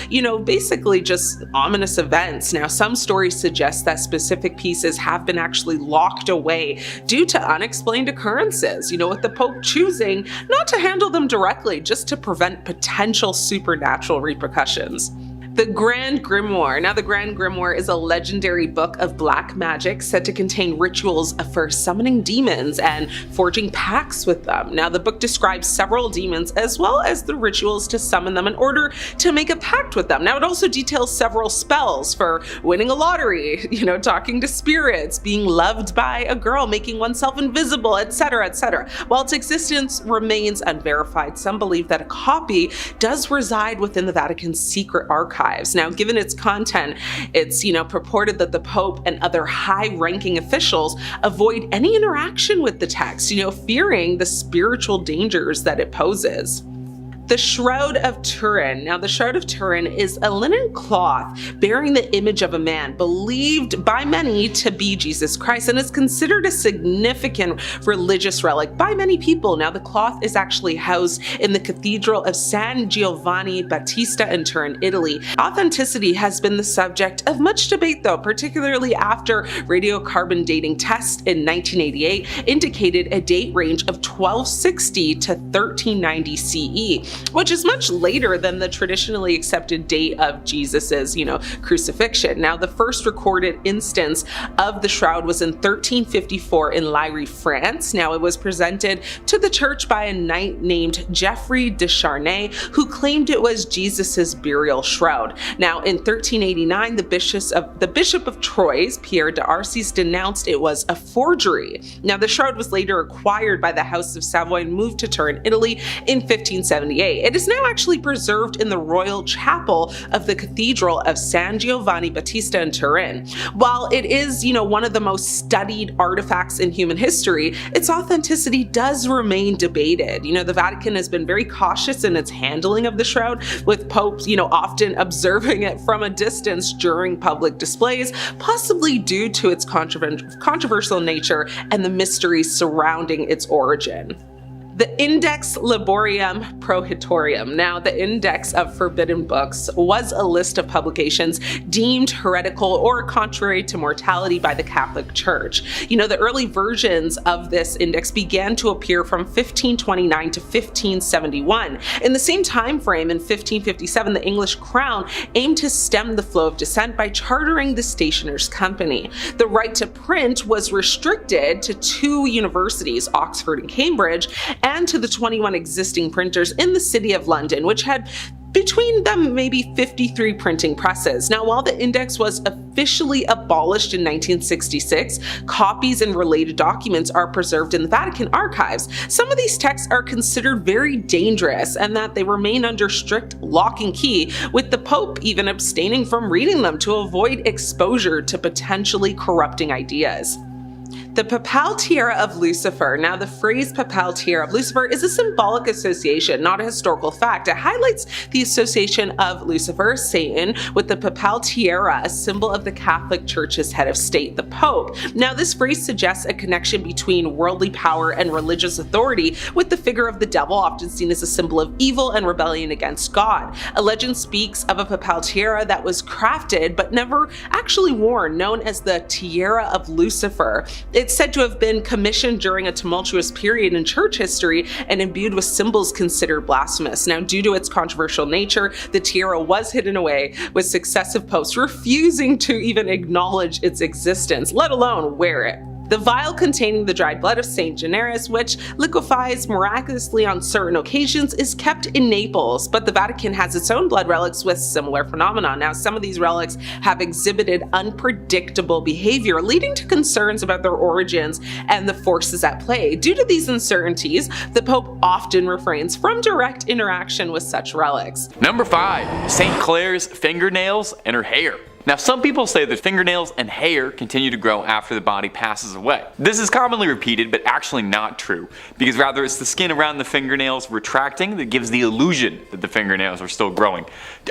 basically just ominous events. Now, some stories suggest that specific pieces have been actually locked away due to unexplained occurrences, with the Pope choosing not to handle them directly just to prevent potential supernatural repercussions. The Grand Grimoire. Now, the Grand Grimoire is a legendary book of black magic said to contain rituals for summoning demons and forging pacts with them. Now, the book describes several demons as well as the rituals to summon them in order to make a pact with them. Now, it also details several spells for winning a lottery, talking to spirits, being loved by a girl, making oneself invisible, etc., etc. While its existence remains unverified, some believe that a copy does reside within the Vatican's secret archives. Now, given its content, it's purported that the Pope and other high-ranking officials avoid any interaction with the text, fearing the spiritual dangers that it poses. The Shroud of Turin. Now, the Shroud of Turin is a linen cloth bearing the image of a man, believed by many to be Jesus Christ, and is considered a significant religious relic by many people. Now, the cloth is actually housed in the Cathedral of San Giovanni Battista in Turin, Italy. Authenticity has been the subject of much debate, though, particularly after radiocarbon dating tests in 1988 indicated a date range of 1260 to 1390 CE. Which is much later than the traditionally accepted date of Jesus's, crucifixion. Now, the first recorded instance of the shroud was in 1354 in Liry, France. Now, it was presented to the church by a knight named Geoffrey de Charnay, who claimed it was Jesus's burial shroud. Now, in 1389, the Bishop of Troyes, Pierre de Arcis, denounced it was a forgery. Now, the shroud was later acquired by the House of Savoy and moved to Turin, Italy in 1578. It is now actually preserved in the Royal Chapel of the Cathedral of San Giovanni Battista in Turin. While it is, one of the most studied artifacts in human history, its authenticity does remain debated. The Vatican has been very cautious in its handling of the shroud, with popes, often observing it from a distance during public displays, possibly due to its controversial nature and the mysteries surrounding its origin. The Index Liborium Prohibitorium. Now, the Index of Forbidden Books was a list of publications deemed heretical or contrary to morality by the Catholic Church. The early versions of this index began to appear from 1529 to 1571. In the same time frame, in 1557, the English crown aimed to stem the flow of dissent by chartering the Stationers' Company. The right to print was restricted to 2 universities, Oxford and Cambridge, and to the 21 existing printers in the City of London, which had between them maybe 53 printing presses. Now, while the index was officially abolished in 1966, copies and related documents are preserved in the Vatican archives. Some of these texts are considered very dangerous and that they remain under strict lock and key, with the Pope even abstaining from reading them to avoid exposure to potentially corrupting ideas. The Papal Tiara of Lucifer. Now, the phrase Papal Tiara of Lucifer is a symbolic association, not a historical fact. It highlights the association of Lucifer, Satan, with the Papal Tiara, a symbol of the Catholic Church's head of state, the Pope. Now, this phrase suggests a connection between worldly power and religious authority, with the figure of the devil often seen as a symbol of evil and rebellion against God. A legend speaks of a Papal Tiara that was crafted but never actually worn, known as the Tiara of Lucifer. It's said to have been commissioned during a tumultuous period in church history and imbued with symbols considered blasphemous. Now, due to its controversial nature, the tiara was hidden away, with successive popes refusing to even acknowledge its existence, let alone wear it. The vial containing the dried blood of Saint Generis, which liquefies miraculously on certain occasions, is kept in Naples, but the Vatican has its own blood relics with similar phenomena. Now, some of these relics have exhibited unpredictable behavior, leading to concerns about their origins and the forces at play. Due to these uncertainties, the Pope often refrains from direct interaction with such relics. Number 5. St. Clare's fingernails and her hair. Now, some people say that fingernails and hair continue to grow after the body passes away. This is commonly repeated, but actually not true, because rather it's the skin around the fingernails retracting that gives the illusion that the fingernails are still growing.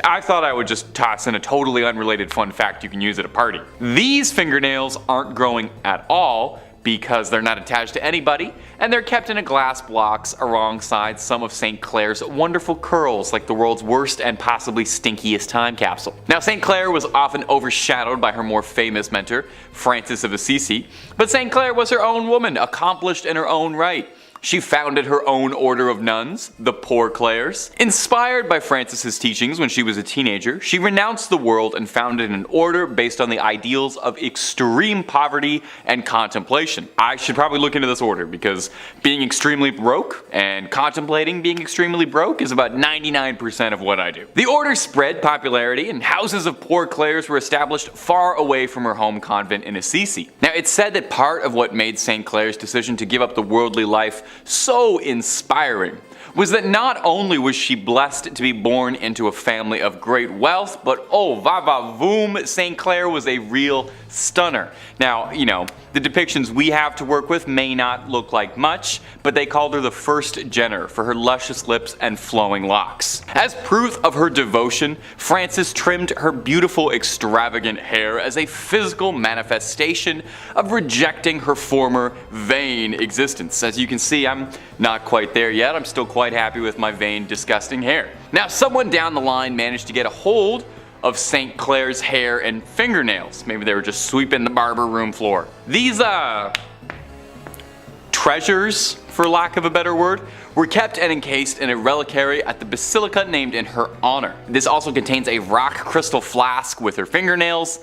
I thought I would just toss in a totally unrelated fun fact you can use at a party. These fingernails aren't growing at all, because they're not attached to anybody, and they're kept in a glass box alongside some of St. Clare's wonderful curls, like the world's worst and possibly stinkiest time capsule. Now, St. Clare was often overshadowed by her more famous mentor, Francis of Assisi, but St. Clare was her own woman, accomplished in her own right. she founded her own order of nuns, the Poor Clares. Inspired by Francis's teachings when she was a teenager, she renounced the world and founded an order based on the ideals of extreme poverty and contemplation. I should probably look into this order because being extremely broke and contemplating being extremely broke is about 99% of what I do. The order spread popularity and houses of Poor Clares were established far away from her home convent in Assisi. Now it's said that part of what made St. Clare's decision to give up the worldly life so inspiring was that not only was she blessed to be born into a family of great wealth, but oh va-va-voom, St. Clare was a real stunner. Now, you know, the depictions we have to work with may not look like much, but they called her the first Jenner for her luscious lips and flowing locks. As proof of her devotion, Francis trimmed her beautiful extravagant hair as a physical manifestation of rejecting her former vain existence. As you can see, I'm not quite there yet. I'm still quite happy with my vain, disgusting hair. Now, someone down the line managed to get a hold of St. Clare's hair and fingernails. Maybe they were just sweeping the barber room floor. These treasures, for lack of a better word, were kept and encased in a reliquary at the basilica named in her honor. This also contains a rock crystal flask with her fingernails.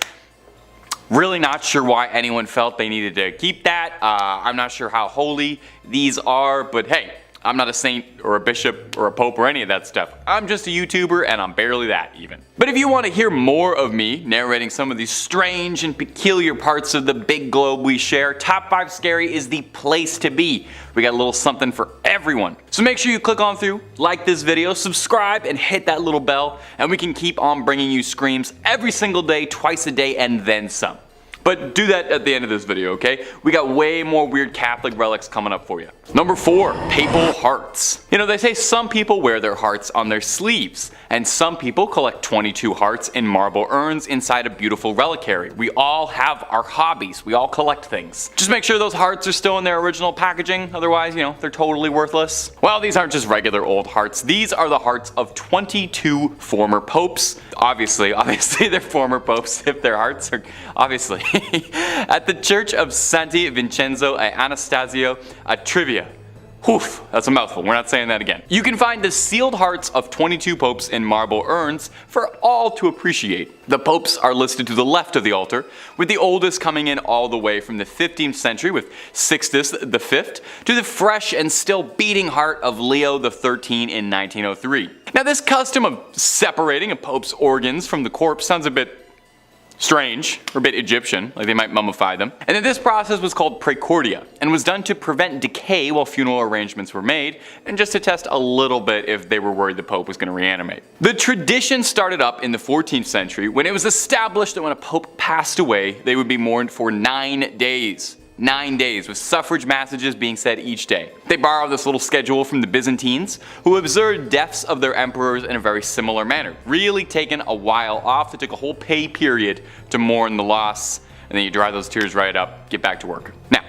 Really not sure why anyone felt they needed to keep that. I'm not sure how holy these are, but hey, I'm not a saint or a bishop or a pope or any of that stuff. I'm just a YouTuber and I'm barely that even. But if you want to hear more of me narrating some of these strange and peculiar parts of the big globe we share, Top 5 Scary is the place to be. We got a little something for everyone. So make sure you click on through, like this video, subscribe, and hit that little bell, and we can keep on bringing you screams every single day, twice a day, and then some. But do that at the end of this video, okay? We got way more weird Catholic relics coming up for you. Number 4, papal hearts. You know, they say some people wear their hearts on their sleeves, and some people collect 22 hearts in marble urns inside a beautiful reliquary. We all have our hobbies. We all collect things. Just make sure those hearts are still in their original packaging, otherwise, you know, they're totally worthless. Well, these aren't just regular old hearts. These are the hearts of 22 former popes. Obviously they're former popes if their hearts are, obviously. At the Church of Santi Vincenzo e Anastasio a Trivia. Oof, that's a mouthful, we're not saying that again. You can find the sealed hearts of 22 popes in marble urns for all to appreciate. The popes are listed to the left of the altar, with the oldest coming in all the way from the 15th century with Sixtus V to the fresh and still beating heart of Leo XIII in 1903. Now this custom of separating a pope's organs from the corpse sounds a bit strange, or a bit Egyptian, like they might mummify them. And then this process was called Praecordia, and was done to prevent decay while funeral arrangements were made, and just to test a little bit if they were worried the Pope was going to reanimate. The tradition started up in the 14th century when it was established that when a Pope passed away, they would be mourned for 9 days. 9 days, with suffrage massages being said each day. They borrowed this little schedule from the Byzantines, who observed deaths of their emperors in a very similar manner. Really taking a while off. They took a whole pay period to mourn the loss, and then you dry those tears right up, get back to work. Now,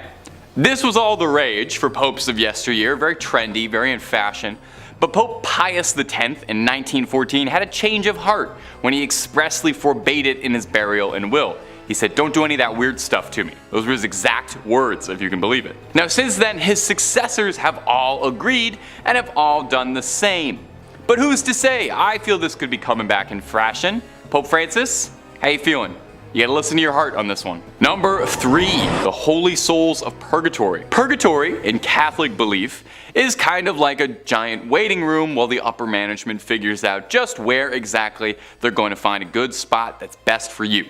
this was all the rage for popes of yesteryear, very trendy, very in fashion. But Pope Pius X in 1914 had a change of heart when he expressly forbade it in his burial and will. He said, "Don't do any of that weird stuff to me." Those were his exact words, if you can believe it. Now since then, his successors have all agreed and have all done the same. But who's to say? I feel this could be coming back in fashion. Pope Francis, how you feeling? You gotta listen to your heart on this one. Number 3, the Holy Souls of Purgatory. Purgatory, in Catholic belief, is kind of like a giant waiting room while the upper management figures out just where exactly they're going to find a good spot that's best for you.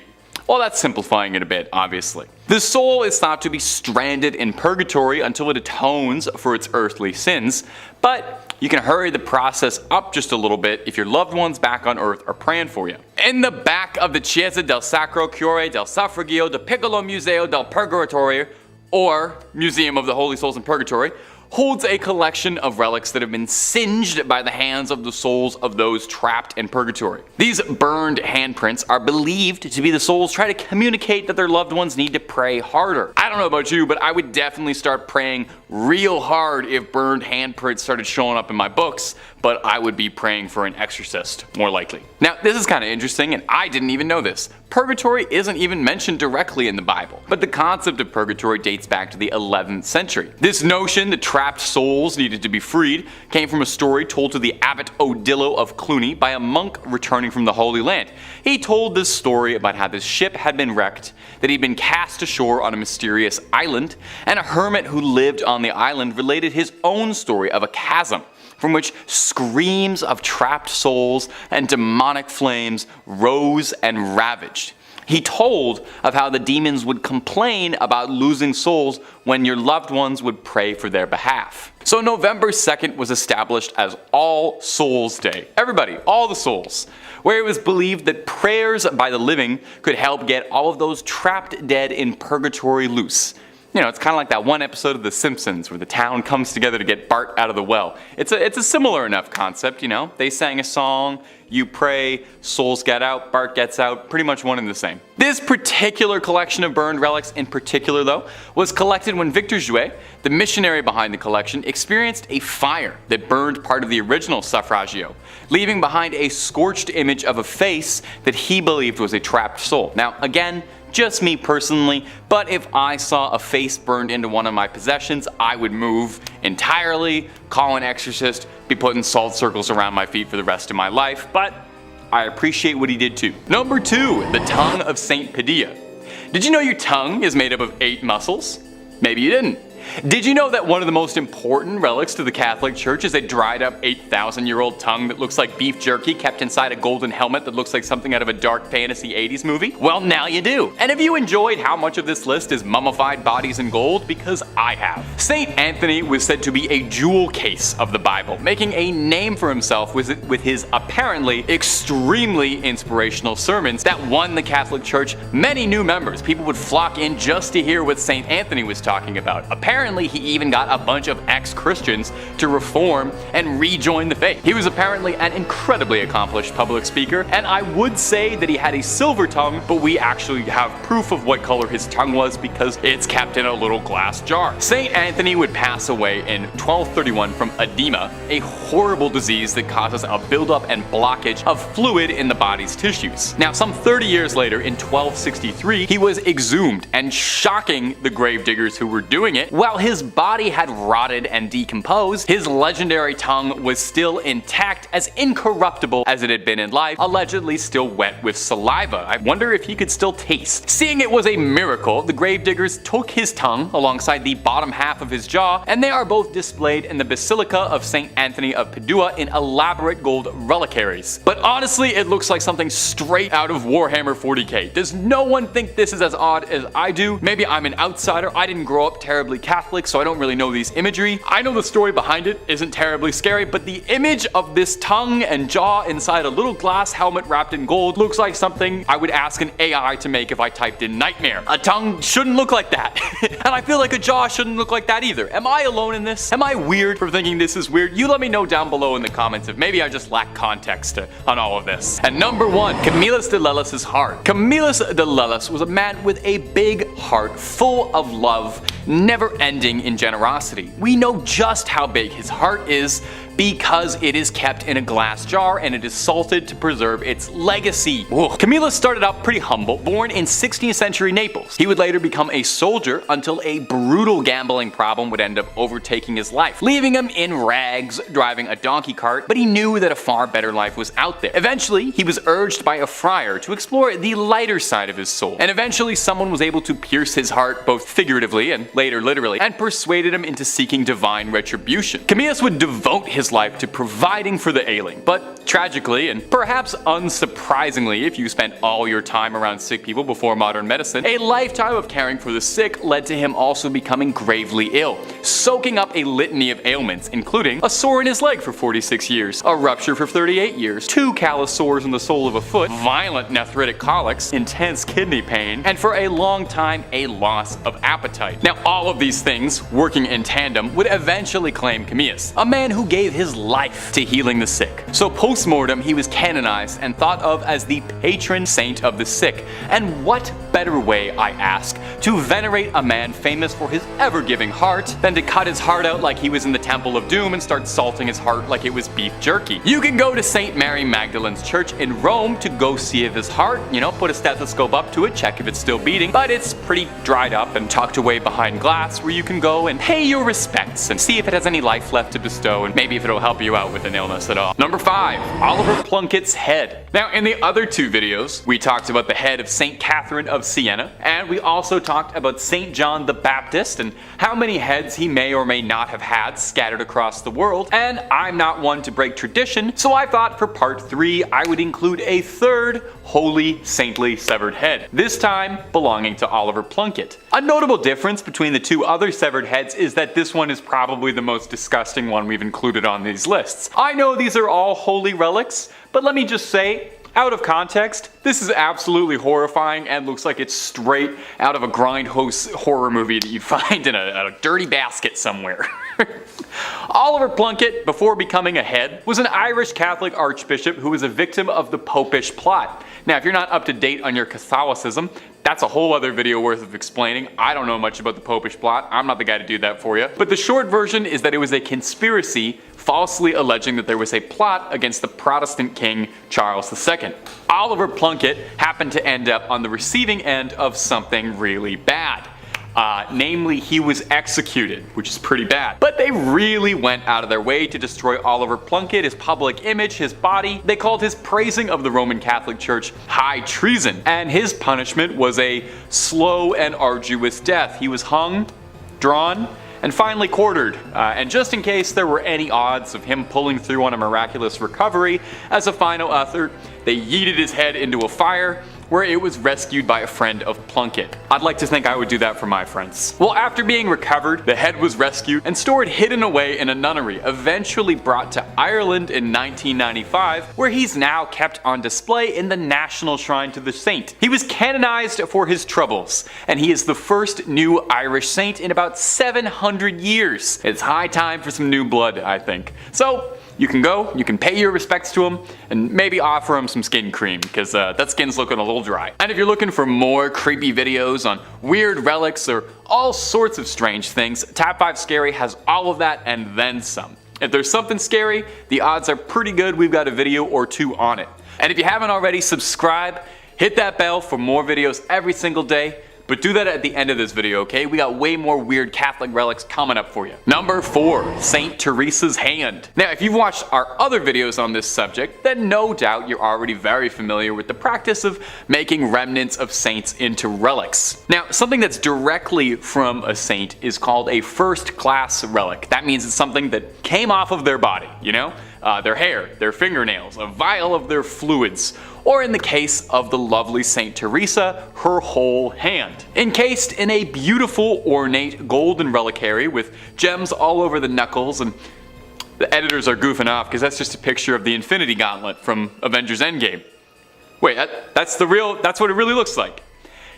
Well, that's simplifying it a bit, obviously. The soul is thought to be stranded in purgatory until it atones for its earthly sins, but you can hurry the process up just a little bit if your loved ones back on earth are praying for you. In the back of the Chiesa del Sacro Cuore del Suffragio del Piccolo Museo del Purgatorio, or Museum of the Holy Souls in Purgatory, holds a collection of relics that have been singed by the hands of the souls of those trapped in purgatory. These burned handprints are believed to be the souls trying to communicate that their loved ones need to pray harder. I don't know about you, but I would definitely start praying real hard if burned handprints started showing up in my books, but I would be praying for an exorcist, more likely. Now, this is kind of interesting, and I didn't even know this. Purgatory isn't even mentioned directly in the Bible, but the concept of purgatory dates back to the 11th century. This notion that trapped souls needed to be freed came from a story told to the Abbot Odilo of Cluny by a monk returning from the Holy Land. He told this story about how this ship had been wrecked, that he'd been cast ashore on a mysterious island, and a hermit who lived on the island related his own story of a chasm from which screams of trapped souls and demonic flames rose and ravaged. He told of how the demons would complain about losing souls when your loved ones would pray for their behalf. So November 2nd was established as All Souls Day. Everybody, all the souls. Where it was believed that prayers by the living could help get all of those trapped dead in purgatory loose. You know, it's kind of like that one episode of The Simpsons where the town comes together to get Bart out of the well. It's a similar enough concept, you know. They sang a song, you pray, souls get out, Bart gets out, pretty much one and the same. This particular collection of burned relics in particular, though, was collected when Victor Jouet, the missionary behind the collection, experienced a fire that burned part of the original suffragio, leaving behind a scorched image of a face that he believed was a trapped soul. Now, again, just me personally, but if I saw a face burned into one of my possessions, I would move entirely, call an exorcist, be putting salt circles around my feet for the rest of my life, but I appreciate what he did too. Number 2, the tongue of Saint Padilla. Did you know your tongue is made up of 8 muscles? Maybe you didn't. Did you know that one of the most important relics to the Catholic Church is a dried up 8,000-year-old tongue that looks like beef jerky kept inside a golden helmet that looks like something out of a dark fantasy 80s movie? Well, now you do. And have you enjoyed how much of this list is mummified bodies in gold? Because I have. St. Anthony was said to be a jewel case of the Bible, making a name for himself with his apparently extremely inspirational sermons that won the Catholic Church many new members. People would flock in just to hear what St. Anthony was talking about. Apparently, he even got a bunch of ex-Christians to reform and rejoin the faith. He was apparently an incredibly accomplished public speaker, and I would say that he had a silver tongue, but we actually have proof of what color his tongue was because it's kept in a little glass jar. St. Anthony would pass away in 1231 from edema, a horrible disease that causes a buildup and blockage of fluid in the body's tissues. Now, some 30 years later, in 1263, he was exhumed, and shocking the gravediggers who were doing it, while his body had rotted and decomposed, his legendary tongue was still intact, as incorruptible as it had been in life, allegedly still wet with saliva. I wonder if he could still taste. Seeing it was a miracle, the gravediggers took his tongue alongside the bottom half of his jaw, and they are both displayed in the Basilica of St. Anthony of Padua in elaborate gold reliquaries. But honestly, it looks like something straight out of Warhammer 40k. Does no one think this is as odd as I do? Maybe I'm an outsider, I didn't grow up terribly Catholic, so I don't really know these imagery. I know the story behind it isn't terribly scary, but the image of this tongue and jaw inside a little glass helmet wrapped in gold looks like something I would ask an AI to make if I typed in nightmare. A tongue shouldn't look like that. And I feel like a jaw shouldn't look like that either. Am I alone in this? Am I weird for thinking this is weird? You let me know down below in the comments if maybe I just lack context on all of this. And number 1, Camillus de Lellis' heart. Camillus de Lellis was a man with a big heart, full of love, never ending in generosity. We know just how big his heart is because it is kept in a glass jar and it is salted to preserve its legacy. Ugh. Camillus started out pretty humble, born in 16th century Naples. He would later become a soldier until a brutal gambling problem would end up overtaking his life, leaving him in rags driving a donkey cart, but he knew that a far better life was out there. Eventually, he was urged by a friar to explore the lighter side of his soul, and eventually someone was able to pierce his heart both figuratively and later literally, and persuaded him into seeking divine retribution. Camillus would devote his life to providing for the ailing, but tragically, and perhaps unsurprisingly if you spent all your time around sick people before modern medicine, a lifetime of caring for the sick led to him also becoming gravely ill, soaking up a litany of ailments, including a sore in his leg for 46 years, a rupture for 38 years, 2 callous sores in the sole of a foot, violent nephritic colics, intense kidney pain, and for a long time, a loss of appetite. Now, all of these things, working in tandem, would eventually claim Camillus, a man who gave gave his life to healing the sick. So post-mortem, he was canonized and thought of as the patron saint of the sick. And what better way, I ask, to venerate a man famous for his ever-giving heart than to cut his heart out like he was in the Temple of Doom and start salting his heart like it was beef jerky. You can go to St. Mary Magdalene's Church in Rome to go see if his heart, put a stethoscope up to it, check if it's still beating, but it's pretty dried up and tucked away behind glass where you can go and pay your respects and see if it has any life left to bestow and maybe if it'll help you out with an illness at all. Number 5. Oliver Plunkett's head. Now in the other 2 videos, we talked about the head of St. Catherine of Siena, and we also talked about St. John the Baptist and how many heads he may or may not have had scattered across the world, and I'm not one to break tradition, so I thought for part 3 I would include a 3rd holy saintly severed head, this time belonging to Oliver Plunkett. A notable difference between the 2 other severed heads is that this one is probably the most disgusting one we've included on these lists. I know these are all holy relics, but let me just say, out of context, this is absolutely horrifying and looks like it's straight out of a grindhouse horror movie that you'd find in a dirty basket somewhere. Oliver Plunkett, before becoming a head, was an Irish Catholic archbishop who was a victim of the Popish plot. Now, if you're not up to date on your Catholicism, that's a whole other video worth of explaining. I don't know much about the Popish plot. I'm not the guy to do that for you. But the short version is that it was a conspiracy falsely alleging that there was a plot against the Protestant king Charles II. Oliver Plunkett happened to end up on the receiving end of something really bad. Namely, he was executed, which is pretty bad. But they really went out of their way to destroy Oliver Plunkett, his public image, his body. They called his praising of the Roman Catholic Church high treason, and his punishment was a slow and arduous death. He was hung, drawn, and finally quartered. And just in case there were any odds of him pulling through on a miraculous recovery, as a final effort, they yeeted his head into a fire, where it was rescued by a friend of Plunkett. I'd like to think I would do that for my friends. Well, after being recovered, the head was rescued and stored hidden away in a nunnery, eventually brought to Ireland in 1995, where he's now kept on display in the National Shrine to the Saint. He was canonized for his troubles, and he is the first new Irish saint in about 700 years. It's high time for some new blood, I think. So, you can go, you can pay your respects to him, and maybe offer him some skin cream, because that skin's looking a little dry. And if you're looking for more creepy videos on weird relics or all sorts of strange things, Top 5 Scary has all of that and then some. If there's something scary, the odds are pretty good we've got a video or 2 on it. And if you haven't already, subscribe, hit that bell for more videos every single day. But do that at the end of this video, okay? We got way more weird Catholic relics coming up for you. Number 4, St. Teresa's hand. Now, if you've watched our other videos on this subject, then no doubt you're already very familiar with the practice of making remnants of saints into relics. Now, something that's directly from a saint is called a first-class relic. That means it's something that came off of their body, their hair, their fingernails, a vial of their fluids, or in the case of the lovely St. Teresa, her whole hand. Encased in a beautiful, ornate golden reliquary with gems all over the knuckles, and the editors are goofing off because that's just a picture of the Infinity Gauntlet from Avengers Endgame. Wait, that's what it really looks like.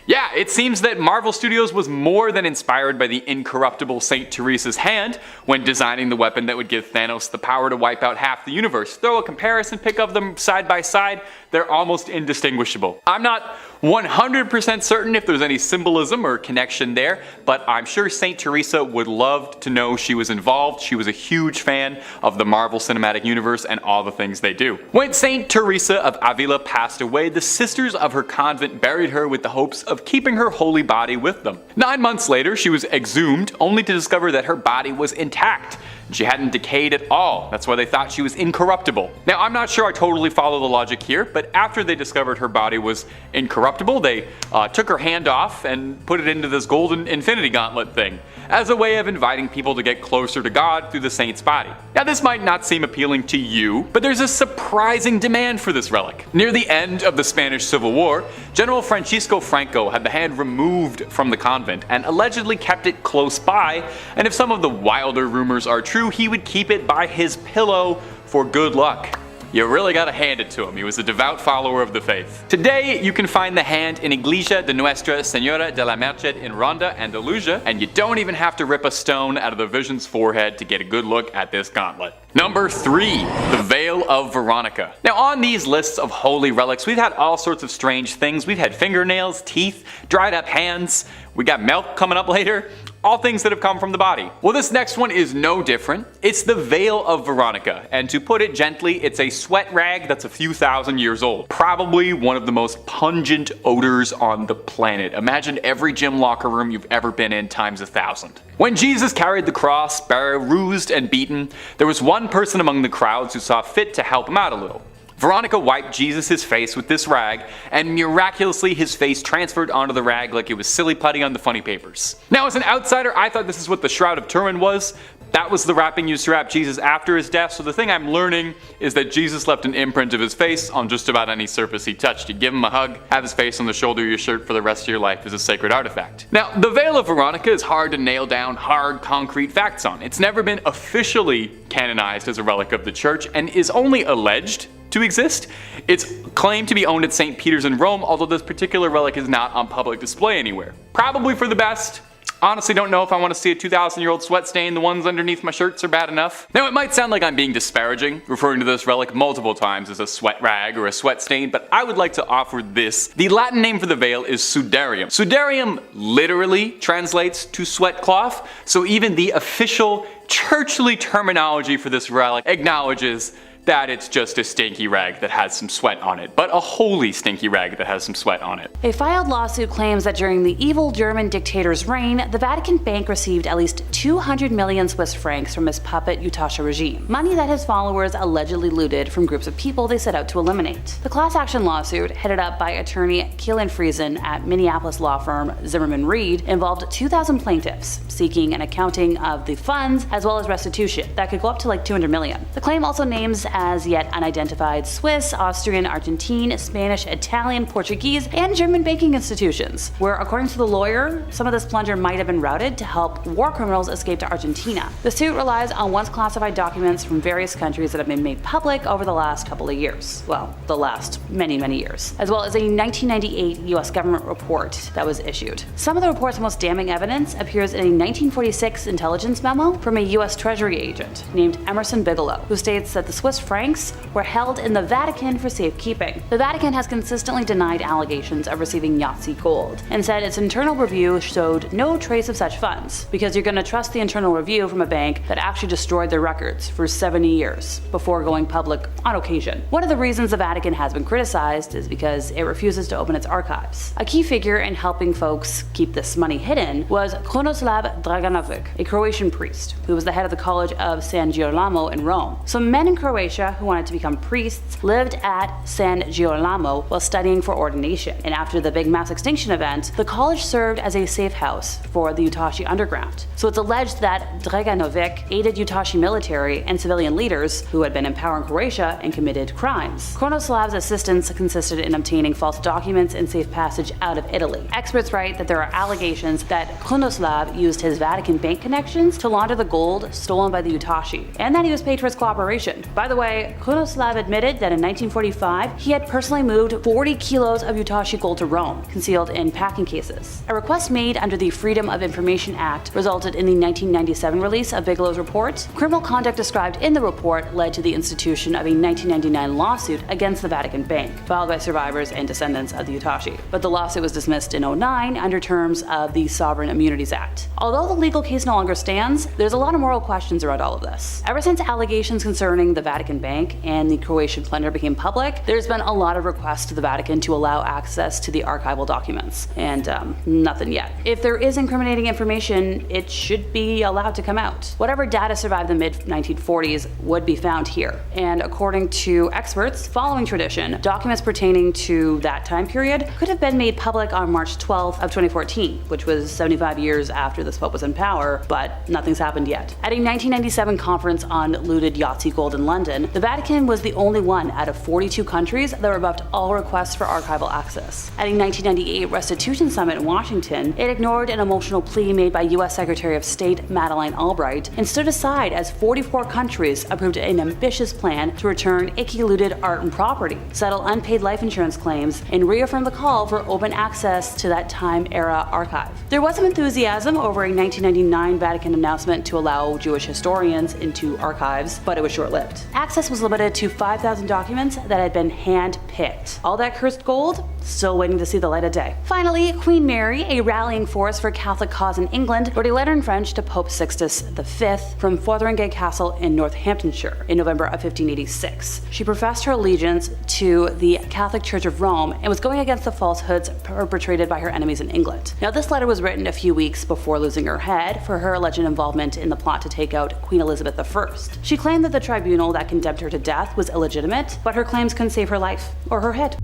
Yeah, it seems that Marvel Studios was more than inspired by the incorruptible St. Teresa's hand when designing the weapon that would give Thanos the power to wipe out half the universe. Throw a comparison pic of them side by side, they're almost indistinguishable. I'm not 100% certain if there's any symbolism or connection there, but I'm sure St. Teresa would love to know she was involved. She was a huge fan of the Marvel Cinematic Universe and all the things they do. When St. Teresa of Avila passed away, the sisters of her convent buried her with the hopes of keeping her holy body with them. 9 months later, she was exhumed, only to discover that her body was intact. She hadn't decayed at all. That's why they thought she was incorruptible. Now, I'm not sure I totally follow the logic here, but after they discovered her body was incorruptible, they took her hand off and put it into this golden Infinity Gauntlet thing, as a way of inviting people to get closer to God through the saint's body. Now, this might not seem appealing to you, but there's a surprising demand for this relic. Near the end of the Spanish Civil War, General Francisco Franco had the hand removed from the convent and allegedly kept it close by, and if some of the wilder rumors are true, he would keep it by his pillow for good luck. You really gotta hand it to him, he was a devout follower of the faith. Today, you can find the hand in Iglesia de Nuestra Señora de la Merced in Ronda, Andalusia, and you don't even have to rip a stone out of the Vision's forehead to get a good look at this gauntlet. Number 3. The Veil of Veronica. Now on these lists of holy relics, we've had all sorts of strange things. We've had fingernails, teeth, dried up hands, we got milk coming up later. All things that have come from the body. Well, this next one is no different. It's the Veil of Veronica, and to put it gently, it's a sweat rag that's a few thousand years old. Probably one of the most pungent odors on the planet. Imagine every gym locker room you've ever been in times 1,000. When Jesus carried the cross, bruised and beaten, there was one person among the crowds who saw fit to help him out a little. Veronica wiped Jesus' face with this rag, and miraculously his face transferred onto the rag like it was silly putty on the funny papers. Now as an outsider, I thought this is what the Shroud of Turin was. That was the wrapping used to wrap Jesus after his death, so the thing I'm learning is that Jesus left an imprint of his face on just about any surface he touched. You give him a hug, have his face on the shoulder of your shirt for the rest of your life as a sacred artifact. Now, the Veil of Veronica is hard to nail down hard, concrete facts on. It's never been officially canonized as a relic of the church, and is only alleged to exist. It's claimed to be owned at St. Peter's in Rome, although this particular relic is not on public display anywhere. Probably for the best. Honestly don't know if I want to see a 2,000-year-old sweat stain. The ones underneath my shirts are bad enough. Now it might sound like I'm being disparaging, referring to this relic multiple times as a sweat rag or a sweat stain, but I would like to offer this. The Latin name for the veil is sudarium. Sudarium literally translates to sweat cloth, so even the official churchly terminology for this relic acknowledges that it's just a stinky rag that has some sweat on it, but a holy stinky rag that has some sweat on it. A filed lawsuit claims that during the evil German dictator's reign, the Vatican Bank received at least 200 million Swiss francs from his puppet Utashi regime, money that his followers allegedly looted from groups of people they set out to eliminate. The class action lawsuit, headed up by attorney Keelan Friesen at Minneapolis law firm Zimmerman Reed, involved 2,000 plaintiffs, seeking an accounting of the funds as well as restitution that could go up to like 200 million. The claim also names as yet unidentified Swiss, Austrian, Argentine, Spanish, Italian, Portuguese, and German banking institutions, where according to the lawyer, some of this plunder might have been routed to help war criminals escape to Argentina. The suit relies on once classified documents from various countries that have been made public over the last couple of years. Well, the last many years, as well as a 1998 US government report that was issued. Some of the report's most damning evidence appears in a 1946 intelligence memo from a US Treasury agent named Emerson Bigelow, who states that the Swiss francs were held in the Vatican for safekeeping. The Vatican has consistently denied allegations of receiving Yahtzee gold, and said its internal review showed no trace of such funds, because you're going to trust the internal review from a bank that actually destroyed their records for 70 years before going public on occasion. One of the reasons the Vatican has been criticized is because it refuses to open its archives. A key figure in helping folks keep this money hidden was Krunoslav Draganovic, a Croatian priest who was the head of the College of San Girolamo in Rome. So men in Croatia who wanted to become priests lived at San Girolamo while studying for ordination, and after the big mass extinction event, the college served as a safe house for the Utashi underground. So it's alleged that Draganovic aided Utashi military and civilian leaders who had been in power in Croatia and committed crimes. Krunoslav's assistance consisted in obtaining false documents and safe passage out of Italy. Experts write that there are allegations that Krunoslav used his Vatican bank connections to launder the gold stolen by the Utashi, and that he was paid for his cooperation. By the way, Krunoslav admitted that in 1945 he had personally moved 40 kilos of Utashi gold to Rome, concealed in packing cases. A request made under the Freedom of Information Act resulted in the 1997 release of Bigelow's report. Criminal conduct described in the report led to the institution of a 1999 lawsuit against the Vatican Bank, filed by survivors and descendants of the Utashi. But the lawsuit was dismissed in 2009 under terms of the Sovereign Immunities Act. Although the legal case no longer stands, there's a lot of moral questions around all of this. Ever since allegations concerning the Vatican Bank and the Croatian plunder became public, there's been a lot of requests to the Vatican to allow access to the archival documents, and nothing yet. If there is incriminating information, it should be allowed to come out. Whatever data survived the mid-1940s would be found here, and according to experts following tradition, documents pertaining to that time period could have been made public on March 12th of 2014, which was 75 years after this Pope was in power, but nothing's happened yet. At a 1997 conference on looted Yahtzee gold in London, Vatican, the Vatican was the only one out of 42 countries that rebuffed all requests for archival access. At a 1998 Restitution Summit in Washington, it ignored an emotional plea made by U.S. Secretary of State Madeleine Albright and stood aside as 44 countries approved an ambitious plan to return icky-looted art and property, settle unpaid life insurance claims, and reaffirm the call for open access to that time-era archive. There was some enthusiasm over a 1999 Vatican announcement to allow Jewish historians into archives, but it was short-lived. Access was limited to 5,000 documents that had been hand-picked. All that cursed gold, still waiting to see the light of day. Finally, Queen Mary, a rallying force for Catholic cause in England, wrote a letter in French to Pope Sixtus V from Fotheringay Castle in Northamptonshire in November of 1586. She professed her allegiance to the Catholic Church of Rome and was going against the falsehoods perpetrated by her enemies in England. Now, this letter was written a few weeks before losing her head for her alleged involvement in the plot to take out Queen Elizabeth I. She claimed that the tribunal that condemned her to death was illegitimate, but her claims couldn't save her life or her head.